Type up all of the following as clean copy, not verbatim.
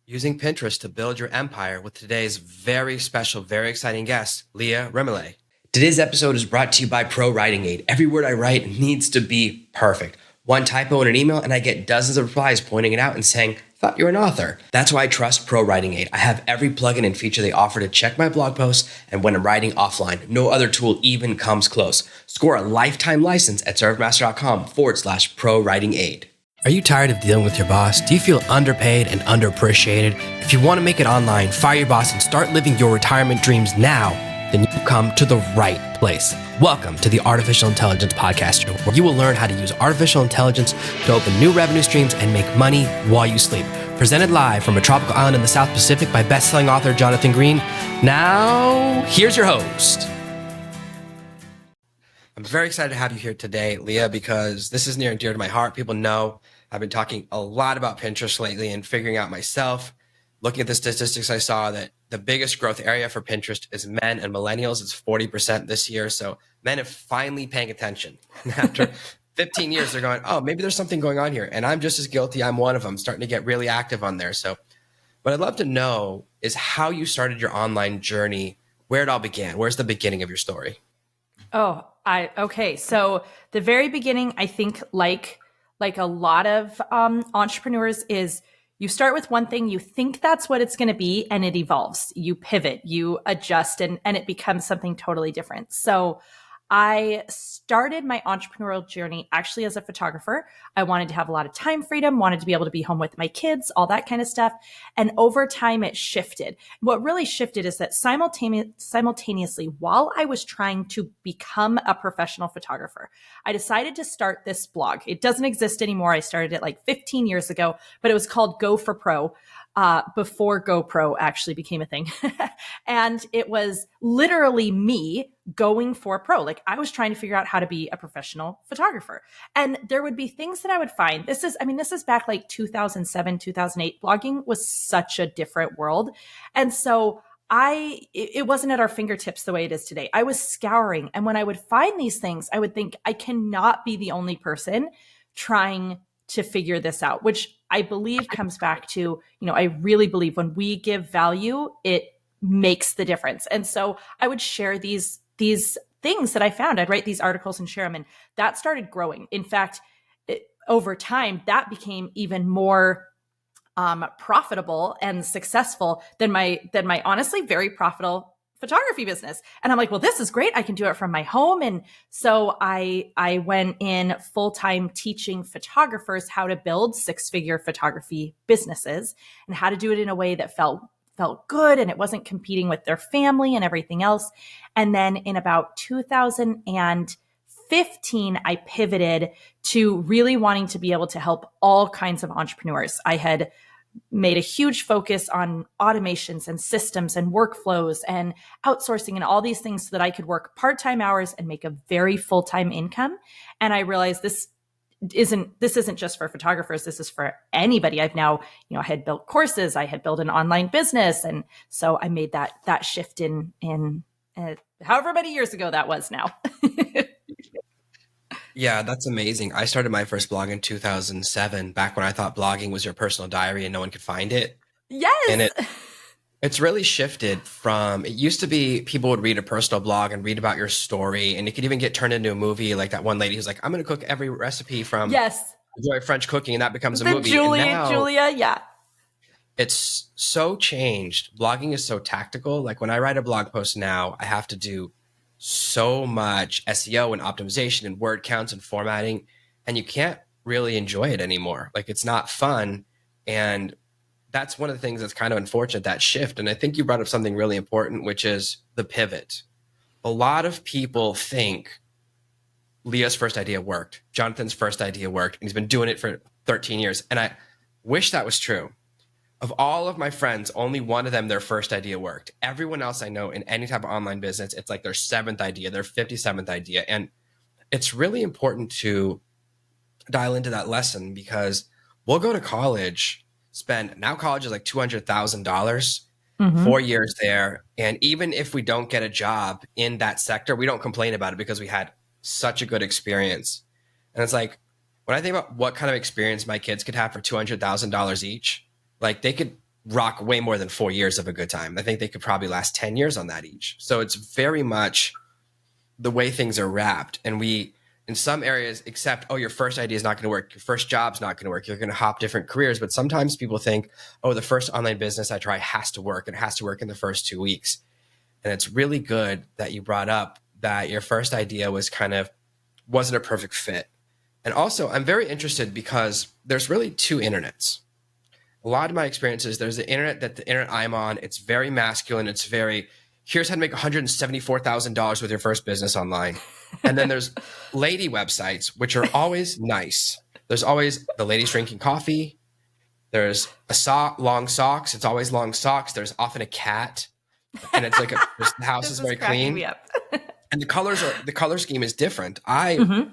using Pinterest to build your empire with today's very special, very exciting guest, Leah Remillet. Today's episode is brought to you by Pro Writing Aid. Every word I write needs to be perfect. One typo in an email and I get dozens of replies pointing it out and saying, thought you're an author. That's why I trust Pro Writing Aid. I have every plugin and feature they offer to check my blog posts, and when I'm writing offline, no other tool even comes close. Score a lifetime license at servemaster.com/Pro Writing Aid. Are you tired of dealing with your boss? Do you feel underpaid and underappreciated? If you want to make it online, fire your boss, and start living your retirement dreams now, then you come to the right place. Welcome to the Artificial Intelligence Podcast Show, where you will learn how to use artificial intelligence to open new revenue streams and make money while you sleep. Presented live from a tropical island in the South Pacific by best-selling author Jonathan Green. Now, here's your host. I'm very excited to have you here today, Leah, because this is near and dear to my heart. People know I've been talking a lot about Pinterest lately and figuring out myself. Looking at the statistics, I saw that the biggest growth area for Pinterest is men and millennials. It's 40% this year. So men are finally paying attention. After 15 years, they're going, oh, maybe there's something going on here. And I'm just as guilty. I'm one of them, starting to get really active on there. So what I'd love to know is how you started your online journey, where it all began. Where's the beginning of your story? Okay. So the very beginning, I think like a lot of entrepreneurs is you start with one thing, you think that's what it's going to be, and it evolves. You pivot, you adjust, and it becomes something totally different. So I started my entrepreneurial journey actually as a photographer. I wanted to have a lot of time freedom, wanted to be able to be home with my kids, all that kind of stuff. And over time, it shifted. What really shifted is that simultaneously, while I was trying to become a professional photographer, I decided to start this blog. It doesn't exist anymore. I started it like 15 years ago, but it was called Go for Pro. Before GoPro actually became a thing. And it was literally me going for pro. Like I was trying to figure out how to be a professional photographer. And there would be things that I would find. This is back like 2007, 2008. Blogging was such a different world. And so it wasn't at our fingertips the way it is today. I was scouring. And when I would find these things, I would think I cannot be the only person trying to figure this out, which I believe comes back to, I really believe when we give value, it makes the difference. And so I would share these things that I found. I'd write these articles and share them. And that started growing. In fact, over time, that became even more profitable and successful than my honestly very profitable photography business. And I'm like, well, this is great. I can do it from my home. And so I went in full-time teaching photographers how to build six-figure photography businesses and how to do it in a way that felt good and it wasn't competing with their family and everything else. And then in about 2015, I pivoted to really wanting to be able to help all kinds of entrepreneurs. I had made a huge focus on automations and systems and workflows and outsourcing and all these things so that I could work part-time hours and make a very full-time income. And I realized this isn't just for photographers. This is for anybody. I've now, I had built courses, I had built an online business. And so I made that shift in however many years ago that was now. Yeah, that's amazing. I started my first blog in 2007, back when I thought blogging was your personal diary and no one could find it. Yes. And it's really shifted from, it used to be people would read a personal blog and read about your story, and it could even get turned into a movie. Like that one lady who's like, I'm going to cook every recipe from Enjoy French Cooking, and that becomes a movie. Julia, yeah. It's so changed. Blogging is so tactical. Like when I write a blog post now, I have to do so much SEO and optimization and word counts and formatting, and you can't really enjoy it anymore. Like it's not fun. And that's one of the things that's kind of unfortunate, that shift. And I think you brought up something really important, which is the pivot. A lot of people think Leah's first idea worked, Jonathan's first idea worked, and he's been doing it for 13 years. And I wish that was true. Of all of my friends, only one of them, their first idea worked. Everyone else I know in any type of online business, it's like their seventh idea, their 57th idea. And it's really important to dial into that lesson, because we'll go to college, now college is like $200,000, 4 years there. And even if we don't get a job in that sector, we don't complain about it because we had such a good experience. And it's like, when I think about what kind of experience my kids could have for $200,000 each, like they could rock way more than 4 years of a good time. I think they could probably last 10 years on that each. So it's very much the way things are wrapped. And we, in some areas, accept, oh, your first idea is not going to work. Your first job's not going to work. You're going to hop different careers. But sometimes people think, oh, the first online business I try has to work. And it has to work in the first 2 weeks. And it's really good that you brought up that your first idea was wasn't a perfect fit. And also, I'm very interested because there's really two internets. A lot of my experiences, there's the internet I'm on. It's very masculine. It's very, here's how to make $174,000 with your first business online. And then there's lady websites, which are always nice. There's always the ladies drinking coffee. There's long socks. It's always long socks. There's often a cat. And it's like the house is very clean. And the color scheme is different. I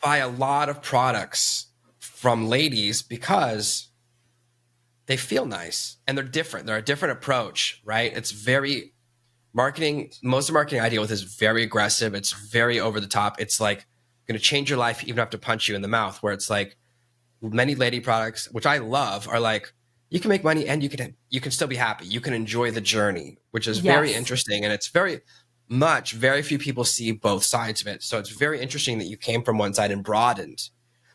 buy a lot of products from ladies because they feel nice and they're different. They're a different approach, right? It's very marketing. Most of the marketing I deal with is very aggressive. It's very over the top. It's like going to change your life, even have to punch you in the mouth, where it's like many lady products, which I love, are like, you can make money and you can still be happy. You can enjoy the journey, which is very interesting. And it's very few people see both sides of it. So it's very interesting that you came from one side and broadened,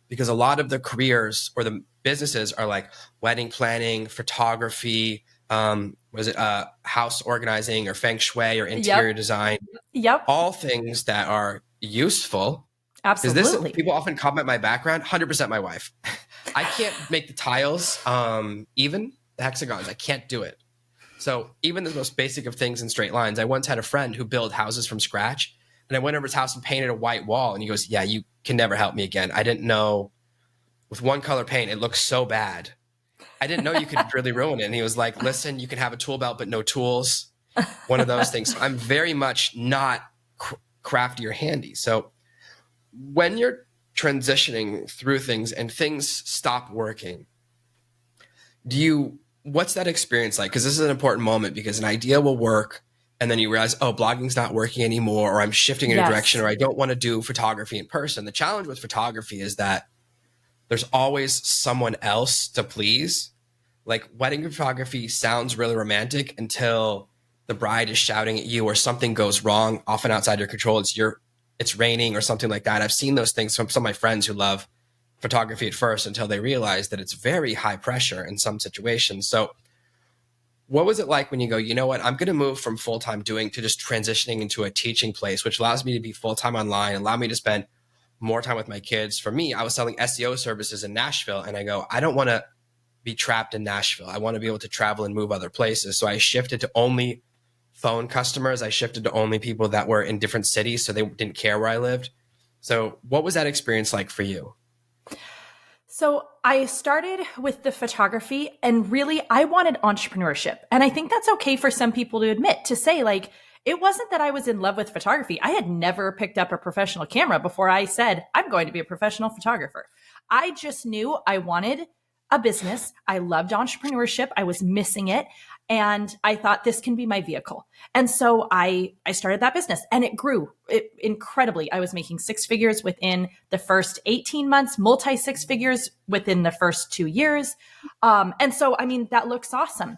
because a lot of the careers or the businesses are like wedding planning, photography, house organizing or feng shui or interior design. All things that are useful. Absolutely. People often comment my background. 100% my wife. I can't make the tiles, even the hexagons. I can't do it. So even the most basic of things in straight lines. I once had a friend who built houses from scratch, and I went over his house and painted a white wall. And he goes, "Yeah, you can never help me again. I didn't know with one color paint, it looks so bad. I didn't know you could really ruin it." And he was like, "Listen, you can have a tool belt, but no tools." One of those things. So I'm very much not crafty or handy. So when you're transitioning through things and things stop working, what's that experience like? Because this is an important moment, because an idea will work and then you realize, oh, blogging's not working anymore, or I'm shifting in a direction, or I don't want to do photography in person. The challenge with photography is that there's always someone else to please. Like, wedding photography sounds really romantic until the bride is shouting at you or something goes wrong, often outside your control. It's raining or something like that. I've seen those things from some of my friends who love photography at first until they realize that it's very high pressure in some situations. So what was it like when you go, you know what, I'm going to move from full-time doing to just transitioning into a teaching place, which allows me to be full-time online, allow me to spend more time with my kids? For me, I was selling SEO services in Nashville, and I go, I don't want to be trapped in Nashville. I want to be able to travel and move other places. So I shifted to only phone customers. I shifted to only people that were in different cities, so they didn't care where I lived. So what was that experience like for you? So I started with the photography, and really I wanted entrepreneurship. And I think that's okay for some people to admit, to say, like, it wasn't that I was in love with photography. I had never picked up a professional camera before I said, I'm going to be a professional photographer. I just knew I wanted a business. I loved entrepreneurship. I was missing it. And I thought, this can be my vehicle. And so I started that business, and it grew incredibly. I was making six figures within the first 18 months, multi six figures within the first 2 years. And so, I mean, that looks awesome.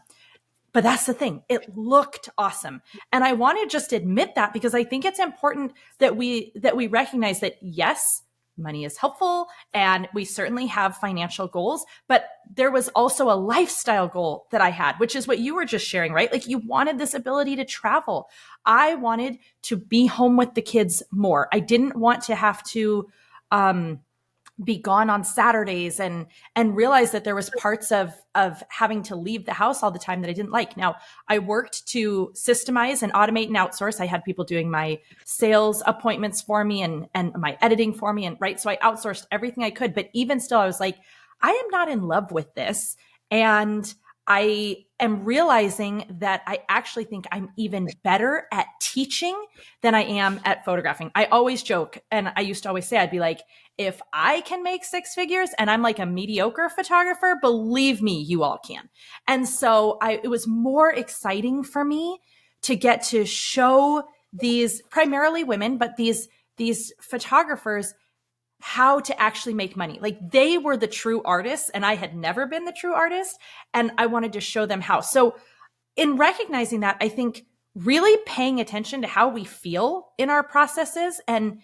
But that's the thing. It looked awesome. And I want to just admit that, because I think it's important that we recognize that, yes, money is helpful and we certainly have financial goals, but there was also a lifestyle goal that I had, which is what you were just sharing, right? Like, you wanted this ability to travel. I wanted to be home with the kids more. I didn't want to have to be gone on Saturdays and realize that there was parts of having to leave the house all the time that I didn't like. Now, I worked to systemize and automate and outsource. I had people doing my sales appointments for me and my editing for me, and right. So I outsourced everything I could, but even still, I was like, I am not in love with this. And I am realizing that I actually think I'm even better at teaching than I am at photographing. I always joke, and I used to always say, I'd be like, if I can make six figures and I'm like a mediocre photographer, believe me, you all can. And so it was more exciting for me to get to show these primarily women, but these photographers how to actually make money. Like they were the true artists and I had never been the true artist. And I wanted to show them how. So in recognizing that, I think really paying attention to how we feel in our processes, and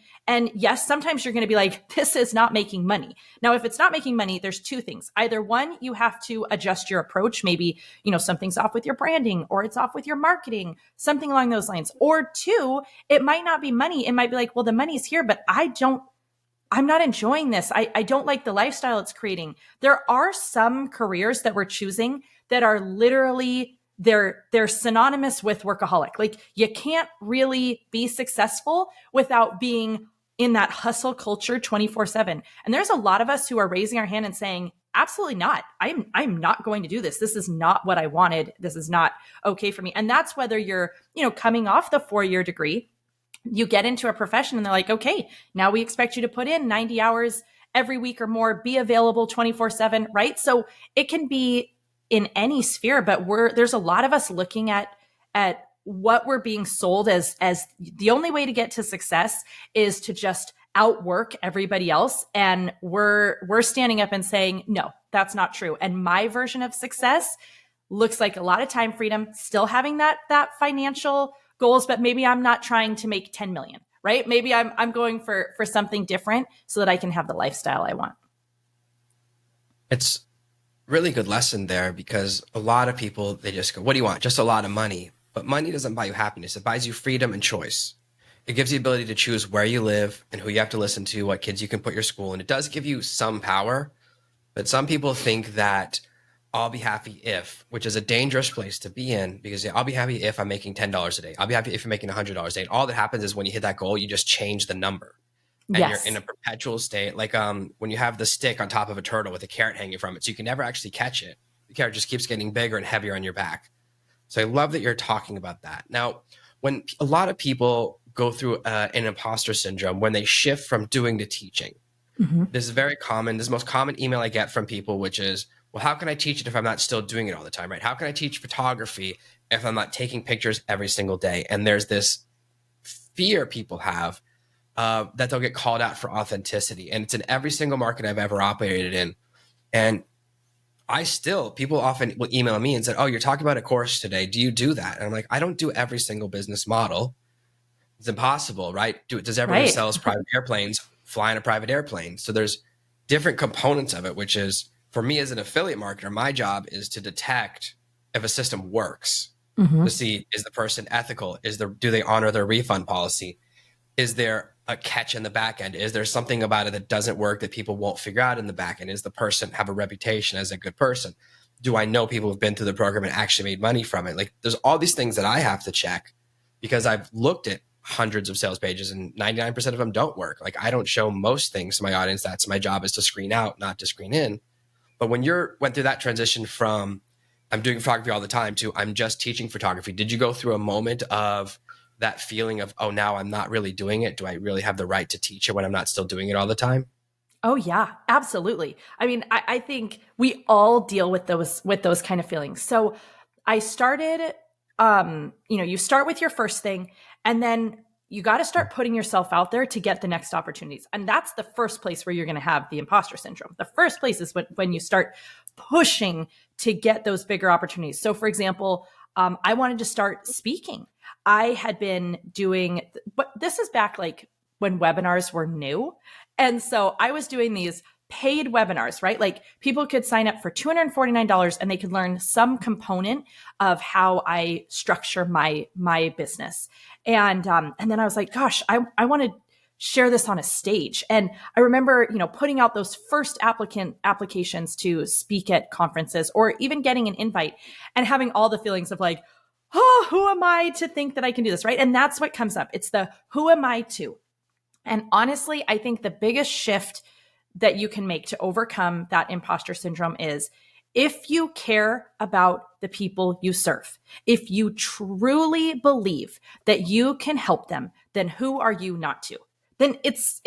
yes, sometimes you're going to be like, this is not making money. Now if it's not making money, there's two things. Either one, you have to adjust your approach. Maybe something's off with your branding, or it's off with your marketing, something along those lines. Or two, it might not be money. It might be like, well, the money's here, but I'm not enjoying this. I don't like the lifestyle it's creating. There are some careers that we're choosing that are literally, they're synonymous with workaholic. Like you can't really be successful without being in that hustle culture 24/7. And there's a lot of us who are raising our hand and saying, absolutely not. I'm not going to do this. This is not what I wanted. This is not okay for me. And that's whether you're, coming off the 4-year degree, you get into a profession and they're like, okay, now we expect you to put in 90 hours every week or more, be available 24/7, right? So it can be in any sphere, but there's a lot of us looking at what we're being sold as the only way to get to success is to just outwork everybody else. And we're standing up and saying, no, that's not true. And my version of success looks like a lot of time freedom, still having that financial goals, but maybe I'm not trying to make 10 million, right? Maybe I'm going for something different so that I can have the lifestyle I want. It's really good lesson there, because a lot of people, they just go, what do you want? Just a lot of money. But money doesn't buy you happiness. It buys you freedom and choice. It gives you the ability to choose where you live and who you have to listen to, what kids you can put your school. And it does give you some power. But some people think that I'll be happy if, which is a dangerous place to be in, because I'll be happy if I'm making $10 a day. I'll be happy if you're making $100 a day. And all that happens is when you hit that goal, you just change the number. And Yes. you're in a perpetual state, like when you have the stick on top of a turtle with a carrot hanging from it, so you can never actually catch it. The carrot just keeps getting bigger and heavier on your back. So I love that you're talking about that. Now, when a lot of people go through an imposter syndrome, when they shift from doing to teaching, this is very common. This is the most common email I get from people, which is, well, how can I teach it if I'm not still doing it all the time, right? How can I teach photography if I'm not taking pictures every single day? And there's this fear people have that they'll get called out for authenticity. And it's in every single market I've ever operated in. And people often will email me and say, oh, you're talking about a course today. Do you do that? And I'm like, I don't do every single business model. It's impossible, right? Does everyone who Right. sells private airplanes fly in a private airplane? So there's different components of it, which is, for me as an affiliate marketer, my job is to detect if a system works, to see, is the person ethical? Do they honor their refund policy? Is there a catch in the back end? Is there something about it that doesn't work that people won't figure out in the back end? Is the person have a reputation as a good person? Do I know people who've been through the program and actually made money from it? Like, there's all these things that I have to check, because I've looked at hundreds of sales pages and 99% of them don't work. Like, I don't show most things to my audience. That's my job, is to screen out, not to screen in. But when went through that transition from I'm doing photography all the time to I'm just teaching photography, did you go through a moment of that feeling of, oh, now I'm not really doing it? Do I really have the right to teach it when I'm not still doing it all the time? Oh yeah, absolutely. I mean, I think we all deal with those kind of feelings. So I started, you start with your first thing, and then you got to start putting yourself out there to get the next opportunities. And that's the first place where you're going to have the imposter syndrome. The first place is when you start pushing to get those bigger opportunities. So for example, I wanted to start speaking. I had been doing, but this is back like when webinars were new. And so I was doing these paid webinars, right? Like people could sign up for $249 and they could learn some component of how I structure my business. And then I was like, gosh, I want to share this on a stage. And I remember, putting out those first applications to speak at conferences, or even getting an invite and having all the feelings of like, oh, who am I to think that I can do this, right? And that's what comes up. It's the who am I to? And honestly, I think the biggest shift that you can make to overcome that imposter syndrome is if you care about the people you serve, if you truly believe that you can help them, then who are you not to? Then it's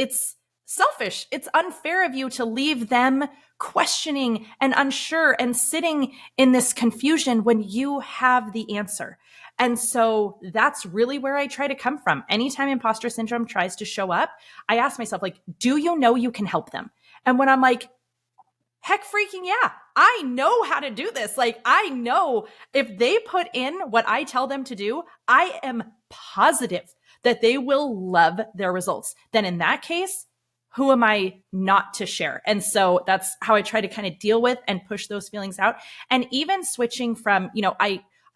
selfish. It's unfair of you to leave them questioning and unsure and sitting in this confusion when you have the answer. And so that's really where I try to come from. Anytime imposter syndrome tries to show up, I ask myself, like, do you know you can help them? And when I'm like, heck freaking yeah, I know how to do this. Like, I know if they put in what I tell them to do, I am positive that they will love their results. Then in that case, who am I not to share? And so that's how I try to kind of deal with and push those feelings out. And even switching from,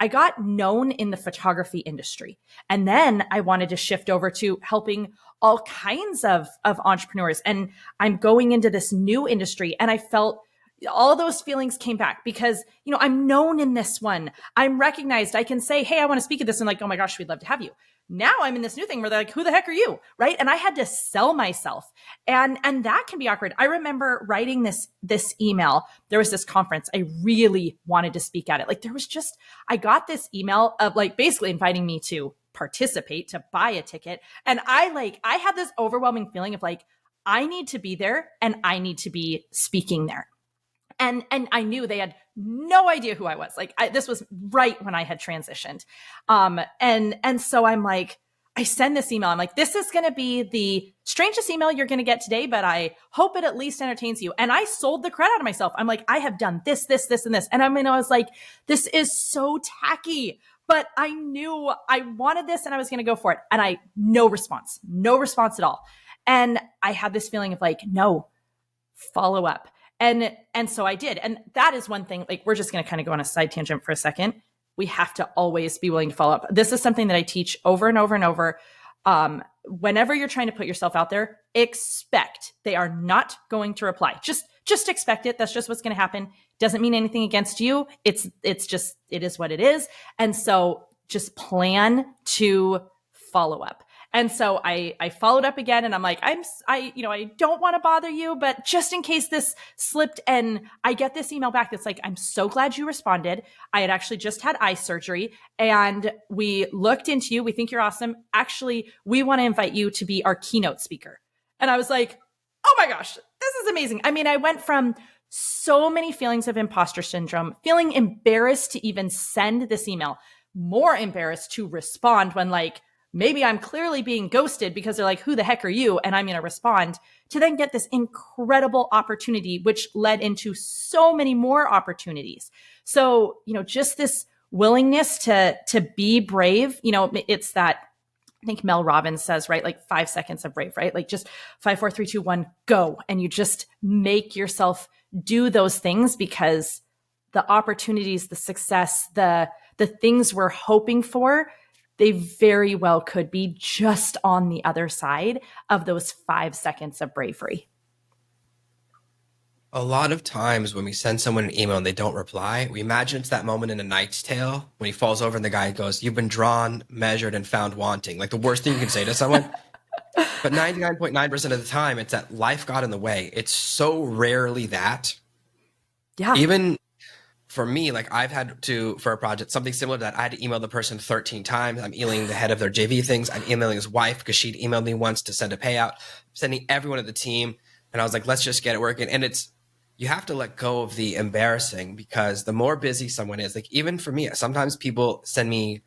I got known in the photography industry. And then I wanted to shift over to helping all kinds of entrepreneurs. And I'm going into this new industry, and I felt all those feelings came back because, I'm known in this one. I'm recognized. I can say, hey, I want to speak at this. And like, oh my gosh, we'd love to have you. Now I'm in this new thing where they're like, who the heck are you? Right. And I had to sell myself. And that can be awkward. I remember writing this email. There was this conference. I really wanted to speak at it. Like, I got this email of like basically inviting me to participate, to buy a ticket. And I had this overwhelming feeling of like, I need to be there and I need to be speaking there. And I knew they had no idea who I was. Like, this was right when I had transitioned. And so I'm like, I send this email. I'm like, this is going to be the strangest email you're going to get today, but I hope it at least entertains you. And I sold the crap out of myself. I'm like, I have done this, and this. And I was like, this is so tacky, but I knew I wanted this and I was going to go for it. And no response at all. And I had this feeling of like, no, follow up. And so I did. And that is one thing, like, we're just going to kind of go on a side tangent for a second. We have to always be willing to follow up. This is something that I teach over and over and over. Whenever you're trying to put yourself out there, expect they are not going to reply. Just expect it. That's just what's going to happen. Doesn't mean anything against you. It is what it is. And so just plan to follow up. And so I followed up again, and I'm like, I don't want to bother you, but just in case this slipped, and I get this email back that's like, I'm so glad you responded. I had actually just had eye surgery, and we looked into you. We think you're awesome. Actually, we want to invite you to be our keynote speaker. And I was like, oh my gosh, this is amazing. I mean, I went from so many feelings of imposter syndrome, feeling embarrassed to even send this email, more embarrassed to respond when, like, maybe I'm clearly being ghosted because they're like, who the heck are you? And I'm going to respond, to then get this incredible opportunity, which led into so many more opportunities. So, just this willingness to be brave, it's that, I think Mel Robbins says, right? Like 5 seconds of brave, right? Like just 5, 4, 3, 2, 1, go. And you just make yourself do those things, because the opportunities, the success, the things we're hoping for, they very well could be just on the other side of those 5 seconds of bravery. A lot of times when we send someone an email and they don't reply, we imagine it's that moment in A Knight's Tale when he falls over and the guy goes, "You've been drawn, measured, and found wanting." Like the worst thing you can say to someone. But 99.9% of the time, it's that life got in the way. It's so rarely that. Yeah. Even for me, like I've had to, for a project, something similar to that, I had to email the person 13 times. I'm emailing the head of their JV things. I'm emailing his wife because she'd emailed me once to send a payout, sending everyone at the team. And I was like, let's just get it working. And you have to let go of the embarrassing, because the more busy someone is, like even for me, sometimes people send me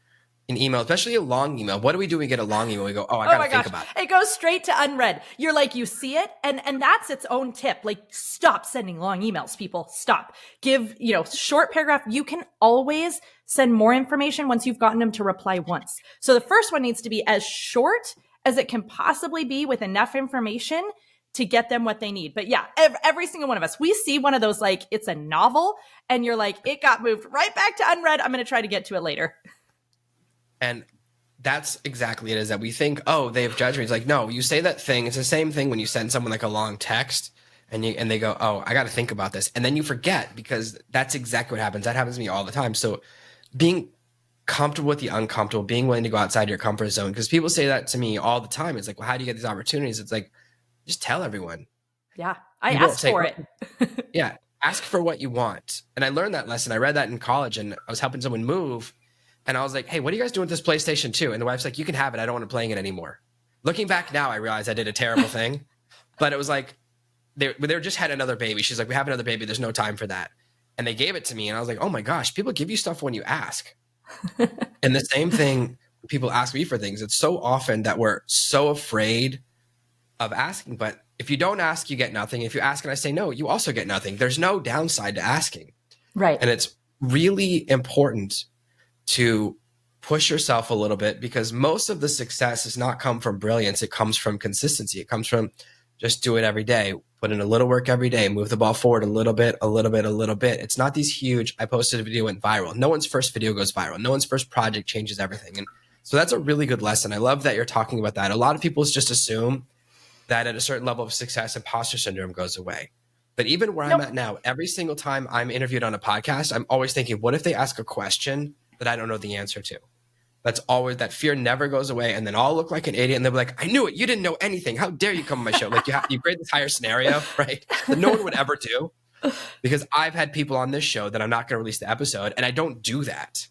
an email, especially a long email. What do we do when we get a long email? We go, oh, I got to think about it. It goes straight to unread. You're like, you see it. And that's its own tip. Like, stop sending long emails, people. Stop. Give, short paragraph. You can always send more information once you've gotten them to reply once. So the first one needs to be as short as it can possibly be, with enough information to get them what they need. But yeah, every single one of us, we see one of those, like it's a novel, and you're like, it got moved right back to unread. I'm going to try to get to it later. And that's exactly it, is that we think, oh, they've judged me. It's like, no, you say that thing. It's the same thing when you send someone like a long text and they go, oh, I got to think about this. And then you forget, because that's exactly what happens. That happens to me all the time. So being comfortable with the uncomfortable, being willing to go outside your comfort zone, because people say that to me all the time. It's like, well, how do you get these opportunities? It's like, just tell everyone. Yeah. I asked for it. Yeah. Ask for what you want. And I learned that lesson. I read that in college, and I was helping someone move. And I was like, hey, what are you guys doing with this PlayStation 2? And the wife's like, you can have it. I don't want to play it anymore. Looking back now, I realize I did a terrible thing. But it was like, they just had another baby. She's like, we have another baby. There's no time for that. And they gave it to me. And I was like, oh my gosh, people give you stuff when you ask. And the same thing, people ask me for things. It's so often that we're so afraid of asking. But if you don't ask, you get nothing. If you ask and I say no, you also get nothing. There's no downside to asking. Right. And it's really important to push yourself a little bit, because most of the success does not come from brilliance. It comes from consistency. It comes from just do it every day, put in a little work every day, move the ball forward a little bit, a little bit, a little bit. It's not these huge, I posted a video, went viral. No one's first video goes viral. No one's first project changes everything. And so that's a really good lesson. I love that you're talking about that. A lot of people just assume that at a certain level of success, imposter syndrome goes away. But even where I'm at now, every single time I'm interviewed on a podcast, I'm always thinking, what if they ask a question that I don't know the answer to? That's always, that fear never goes away. And then I'll look like an idiot and they'll be like, I knew it. You didn't know anything. How dare you come on my show? Like you create this entire scenario, right? That no one would ever do, because I've had people on this show that I'm not going to release the episode. And I don't do that.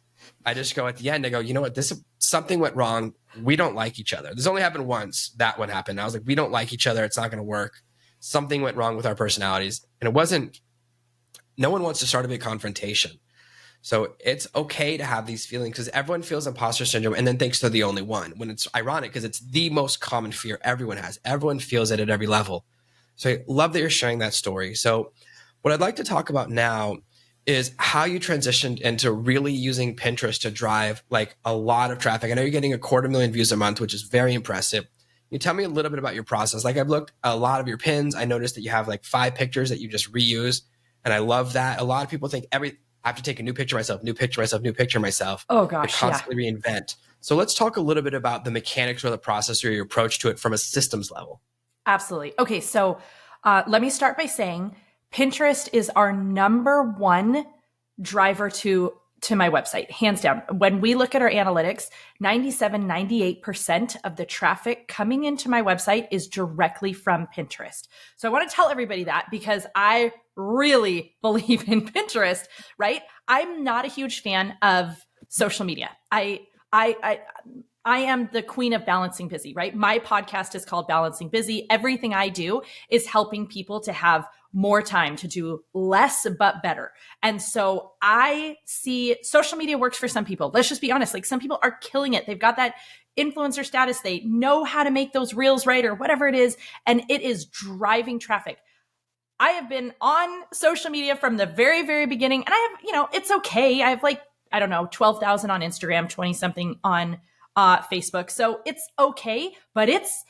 I just go at the end, I go, you know what? Something went wrong. We don't like each other. This only happened once. That one happened. I was like, we don't like each other. It's not going to work. Something went wrong with our personalities. And no one wants to start a big confrontation. So it's okay to have these feelings, because everyone feels imposter syndrome and then thinks they're the only one, when it's ironic because it's the most common fear everyone has. Everyone feels it at every level. So I love that you're sharing that story. So what I'd like to talk about now is how you transitioned into really using Pinterest to drive like a lot of traffic. I know you're getting 250,000 views a month, which is very impressive. Can you tell me a little bit about your process? Like I've looked at a lot of your pins. I noticed that you have like 5 pictures that you just reuse. And I love that. A lot of people think I have to take a new picture myself, new picture myself, new picture myself. Oh gosh, constantly reinvent. So let's talk a little bit about the mechanics or the process or your approach to it from a systems level. Absolutely. Okay, so let me start by saying Pinterest is our number one driver to my website, hands down. When we look at our analytics, 98% of the traffic coming into my website is directly from Pinterest. So I want to tell everybody that, because I really believe in Pinterest, right? I'm not a huge fan of social media. I am the queen of balancing busy, right? My podcast is called Balancing Busy. Everything I do is helping people to have more time, to do less but better. And so I see social media works for some people. Let's just be honest. Like some people are killing it. They've got that influencer status. They know how to make those reels right or whatever it is. And it is driving traffic. I have been on social media from the very, very beginning. And I have, it's okay. I have 12,000 on Instagram, 20 something on Facebook. So it's okay, but it's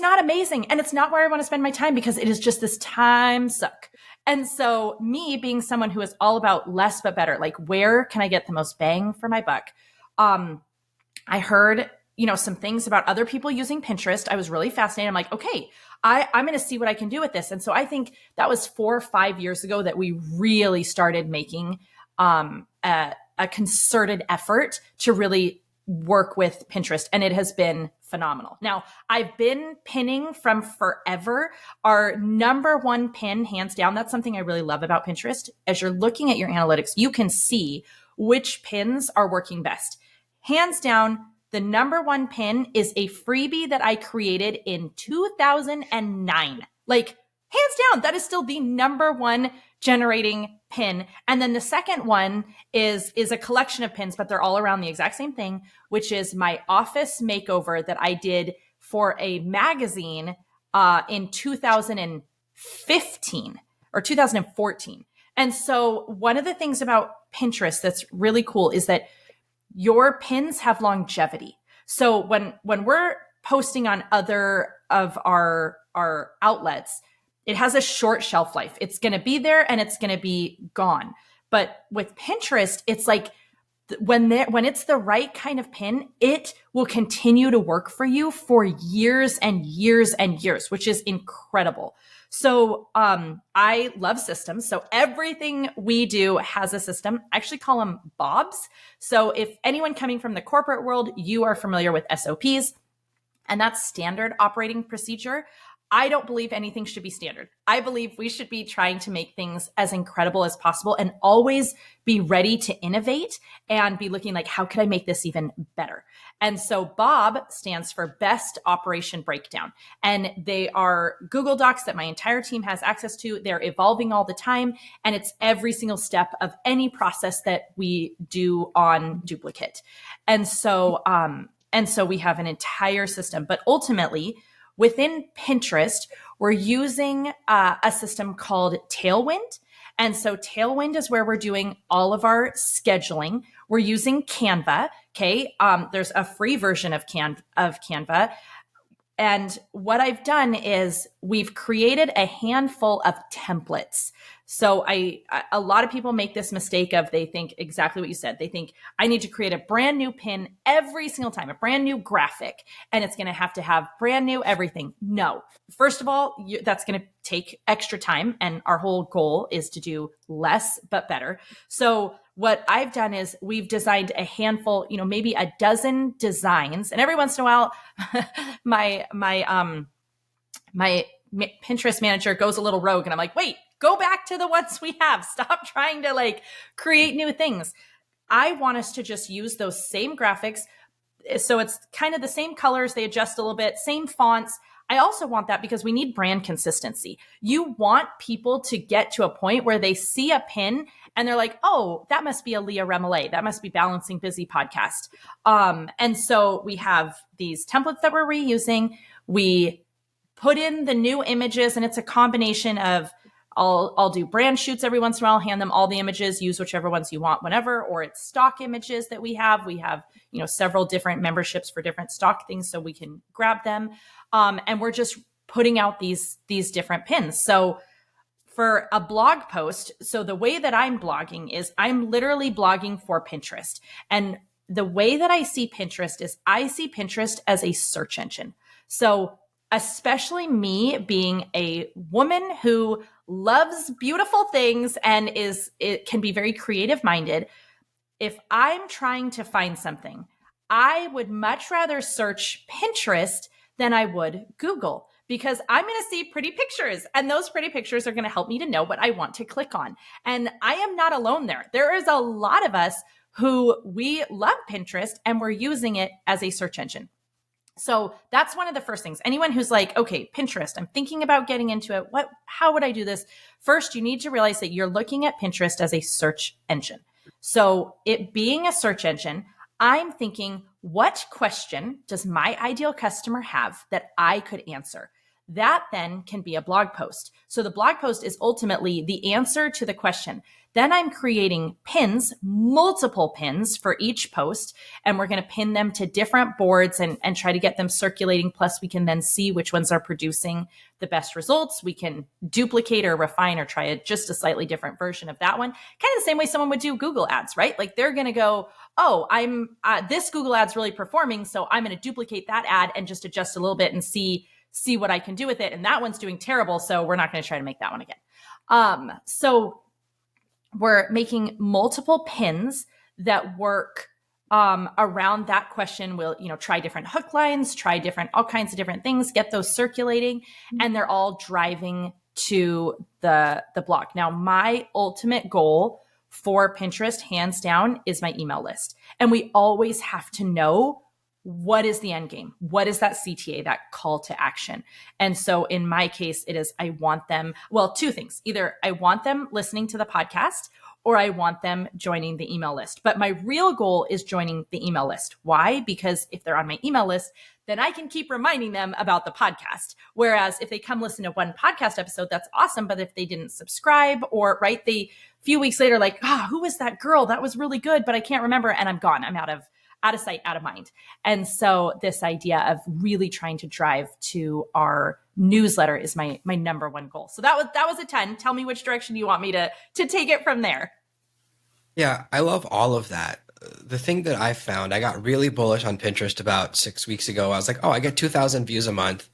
not amazing. And it's not where I want to spend my time, because it is just this time suck. And so me being someone who is all about less but better, like where can I get the most bang for my buck? I heard, some things about other people using Pinterest. I was really fascinated. I'm like, okay, I'm going to see what I can do with this. And so I think that was 4 or 5 years ago that we really started making a concerted effort to really work with Pinterest. And it has been phenomenal. Now, I've been pinning from forever. Our number one pin, hands down, that's something I really love about Pinterest. As you're looking at your analytics, you can see which pins are working best. Hands down, the number one pin is a freebie that I created in 2009. Like, hands down, that is still the number one generating pin. And then the second one is a collection of pins, but they're all around the exact same thing, which is my office makeover that I did for a magazine in 2015 or 2014. And so one of the things about Pinterest that's really cool is that your pins have longevity. So when we're posting on other of our outlets, it has a short shelf life. It's going to be there and it's going to be gone. But with Pinterest, it's like when it's the right kind of pin, it will continue to work for you for years and years and years, which is incredible. So I love systems. So everything we do has a system. I actually call them BOBs. So if anyone coming from the corporate world, you are familiar with SOPs, and that's standard operating procedure. I don't believe anything should be standard. I believe we should be trying to make things as incredible as possible and always be ready to innovate and be looking like, how could I make this even better? And so Bob stands for Best Operation Breakdown. And they are Google Docs that my entire team has access to. They're evolving all the time. And it's every single step of any process that we do on duplicate. And so we have an entire system, but ultimately, within Pinterest, we're using a system called Tailwind. And so Tailwind is where we're doing all of our scheduling. We're using Canva. Okay. There's a free version of Canva. And what I've done is we've created a handful of templates. So a lot of people make this mistake of, they think exactly what you said. They think I need to create a brand new pin every single time, a brand new graphic, and it's going to have brand new everything. No. First of all, that's going to take extra time. And our whole goal is to do less, but better. So what I've done is we've designed a handful, maybe a dozen designs. And every once in a while, my Pinterest manager goes a little rogue and I'm like, wait, go back to the ones we have. Stop trying to create new things. I want us to just use those same graphics. So it's kind of the same colors. They adjust a little bit, same fonts. I also want that because we need brand consistency. You want people to get to a point where they see a pin and they're like, oh, that must be a Leah Remillet. That must be Balancing Busy podcast. And so we have these templates that we're reusing. We put in the new images, and it's a combination of I'll do brand shoots every once in a while, hand them all the images, use whichever ones you want whenever, or it's stock images that we have. We have, several different memberships for different stock things so we can grab them. And we're just putting out these different pins. So for a blog post, so the way that I'm blogging is I'm literally blogging for Pinterest. And the way that I see Pinterest is I see Pinterest as a search engine. So especially me being a woman who loves beautiful things and it can be very creative minded. If I'm trying to find something, I would much rather search Pinterest than I would Google, because I'm going to see pretty pictures, and those pretty pictures are going to help me to know what I want to click on. And I am not alone there. There is a lot of us who we love Pinterest and we're using it as a search engine. So that's one of the first things. Anyone who's like, okay, Pinterest, I'm thinking about getting into it. How would I do this? First, you need to realize that you're looking at Pinterest as a search engine. So it being a search engine, I'm thinking, what question does my ideal customer have that I could answer? That then can be a blog post. So the blog post is ultimately the answer to the question. Then I'm creating pins, multiple pins for each post, and we're going to pin them to different boards and try to get them circulating. Plus, we can then see which ones are producing the best results. We can duplicate or refine or try just a slightly different version of that one. Kind of the same way someone would do Google ads, right? Like they're going to go, oh, this Google ad's really performing, so I'm going to duplicate that ad and just adjust a little bit and see what I can do with it. And that one's doing terrible, so we're not going to try to make that one again. So we're making multiple pins that work around that question. We'll, try different hook lines, try all kinds of different things, get those circulating, and they're all driving to the blog. Now, my ultimate goal for Pinterest, hands down, is my email list. And we always have to know, what is the end game? What is that CTA, that call to action? And so in my case, it is, I want them, two things. Either I want them listening to the podcast or I want them joining the email list. But my real goal is joining the email list. Why? Because if they're on my email list, then I can keep reminding them about the podcast. Whereas if they come listen to one podcast episode, that's awesome. But if they didn't subscribe or a few weeks later, who was that girl? That was really good, but I can't remember. And I'm gone. I'm out of sight, out of mind. And so this idea of really trying to drive to our newsletter is my number one goal. So that was a 10. Tell me which direction you want me to take it from there. Yeah, I love all of that. The thing that I found, I got really bullish on Pinterest about 6 weeks ago. I was like, oh, I get 2,000 views a month.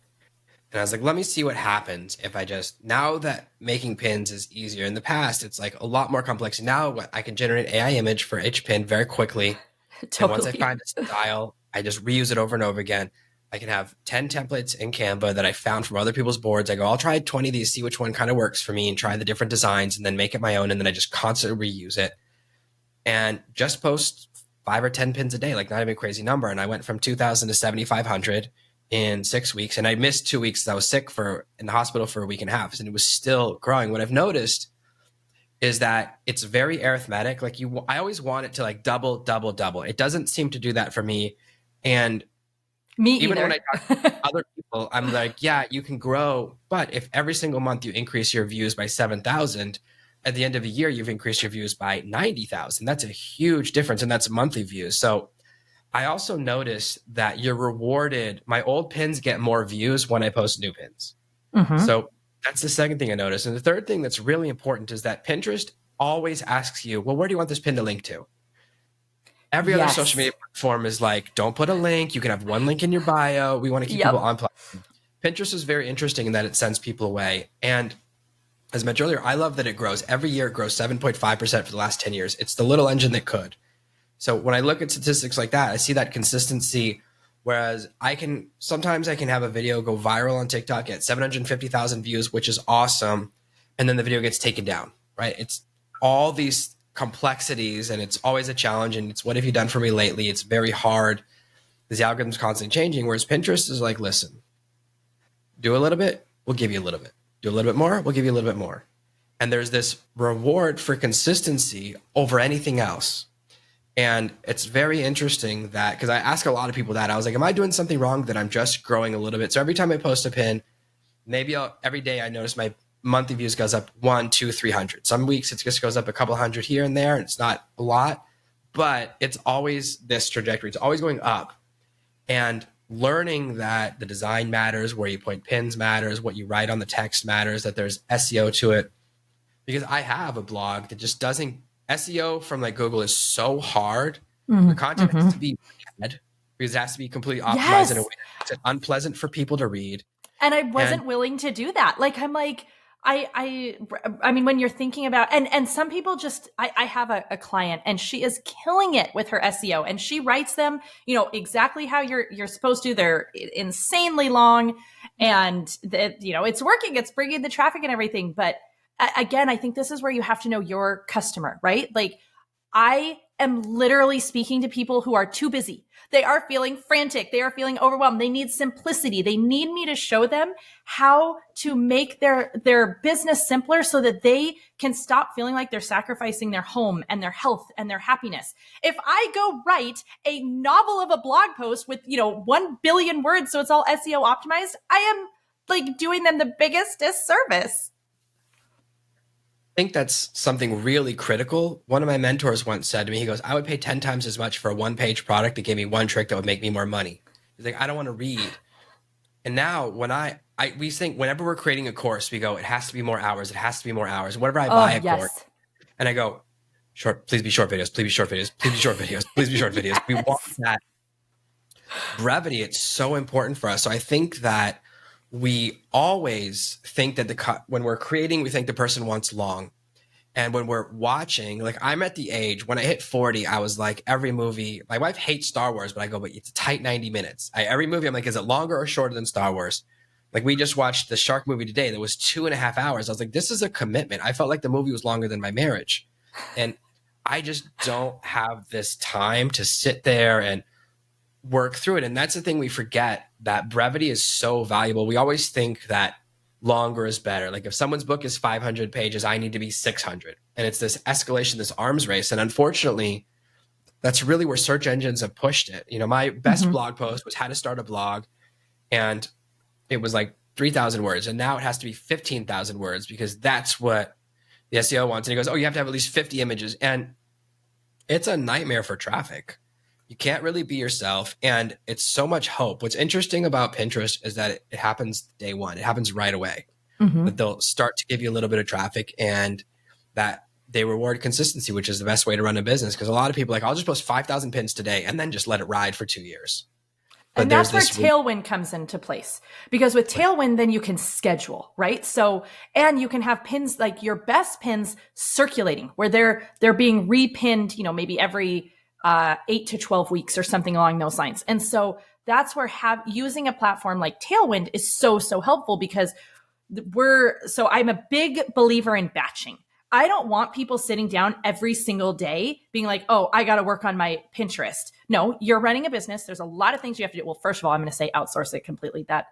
And I was like, let me see what happens if I now that making pins is easier. In the past, it's a lot more complex. Now I can generate AI image for each pin very quickly. Totally. And once I find a style, I just reuse it over and over again. I can have 10 templates in Canva that I found from other people's boards. I go, I'll try 20 of these, see which one kind of works for me and try the different designs and then make it my own. And then I just constantly reuse it and just post 5 or 10 pins a day, like not even a crazy number. And I went from 2,000 to 7,500 in 6 weeks. And I missed 2 weeks. I was sick in the hospital for a week and a half, and it was still growing. What I've noticed is that it's very arithmetic. Like I always want it to like double, double, double. It doesn't seem to do that for me. And Me even either. when I talk to other people, I'm like, yeah, you can grow, but if every single month you increase your views by 7,000, at the end of a year, you've increased your views by 90,000. That's a huge difference, and that's monthly views. So I also notice that you're rewarded. My old pins get more views when I post new pins. So that's the second thing I noticed. And the third thing that's really important is that Pinterest always asks you, well, where do you want this pin to link to? Every other social media platform is like, don't put a link. You can have one link in your bio. We want to keep people on platform. Pinterest is very interesting in that it sends people away. And as mentioned earlier, I love that it grows. Every year it grows 7.5% for the last 10 years. It's the little engine that could. So when I look at statistics like that, I see that consistency. Whereas sometimes I can have a video go viral on TikTok, get 750,000 views, which is awesome. And then the video gets taken down, right? It's all these complexities and it's always a challenge. And it's what have you done for me lately? It's very hard. The algorithm's constantly changing. Whereas Pinterest is like, listen, do a little bit, we'll give you a little bit. Do a little bit more, we'll give you a little bit more. And there's this reward for consistency over anything else. And it's very interesting that, because I ask a lot of people that, I was like, am I doing something wrong that I'm just growing a little bit? So every time I post a pin, maybe every day I notice my monthly views goes up 1, 2, 300. Some weeks it just goes up a couple hundred here and there, and it's not a lot, but it's always this trajectory. It's always going up. And learning that the design matters, where you point pins matters, what you write on the text matters, that there's SEO to it. Because I have a blog that just doesn't, SEO from like Google is so hard. The content has to be bad because it has to be completely optimized in a way that's unpleasant for people to read. And I wasn't willing to do that. Like, I'm like, I mean, when you're thinking about, and some people just, I have a client and she is killing it with her SEO and she writes them, exactly how you're supposed to. They're insanely long and it's working. It's bringing the traffic and everything. But again, I think this is where you have to know your customer, right? Like, I am literally speaking to people who are too busy. They are feeling frantic. They are feeling overwhelmed. They need simplicity. They need me to show them how to make their business simpler so that they can stop feeling like they're sacrificing their home and their health and their happiness. If I go write a novel of a blog post with, 1 billion words, so it's all SEO optimized, I am like doing them the biggest disservice. I think that's something really critical. One of my mentors once said to me, he goes, I would pay 10 times as much for a 1-page product that gave me one trick that would make me more money. He's like, I don't want to read. And now when we think whenever we're creating a course, we go, it has to be more hours. It has to be more hours. Whenever I buy a course and I go, please be short videos, please be short videos, please be short videos, please be short videos. We want that brevity. It's so important for us. So I think that we always think that when we're creating, we think the person wants long. And when we're watching, like I'm at the age, when I hit 40, I was like, every movie, my wife hates Star Wars, but I go, but it's a tight 90 minutes. Every movie, I'm like, is it longer or shorter than Star Wars? Like we just watched the shark movie today that was 2.5 hours. I was like, this is a commitment. I felt like the movie was longer than my marriage. And I just don't have this time to sit there and work through it. And that's the thing we forget, that brevity is so valuable. We always think that longer is better. Like if someone's book is 500 pages, I need to be 600. And it's this escalation, this arms race. And unfortunately, that's really where search engines have pushed it. My best blog post was how to start a blog. And it was like 3,000 words. And now it has to be 15,000 words because that's what the SEO wants. And he goes, oh, you have to have at least 50 images. And it's a nightmare for traffic. You can't really be yourself. And it's so much hope. What's interesting about Pinterest is that it happens day one. It happens right away. That they'll start to give you a little bit of traffic and that they reward consistency, which is the best way to run a business. Because a lot of people are like, I'll just post 5,000 pins today and then just let it ride for 2 years. But and that's where Tailwind comes into place, because with Tailwind, then you can schedule, right? So, and you can have pins, like your best pins circulating where they're being repinned, maybe every 8 to 12 weeks or something along those lines. And so that's where using a platform like Tailwind is so helpful, because I'm a big believer in batching. I don't want people sitting down every single day being like, oh, I got to work on my Pinterest. No, you're running a business. There's a lot of things you have to do. Well, first of all, I'm going to say outsource it completely. That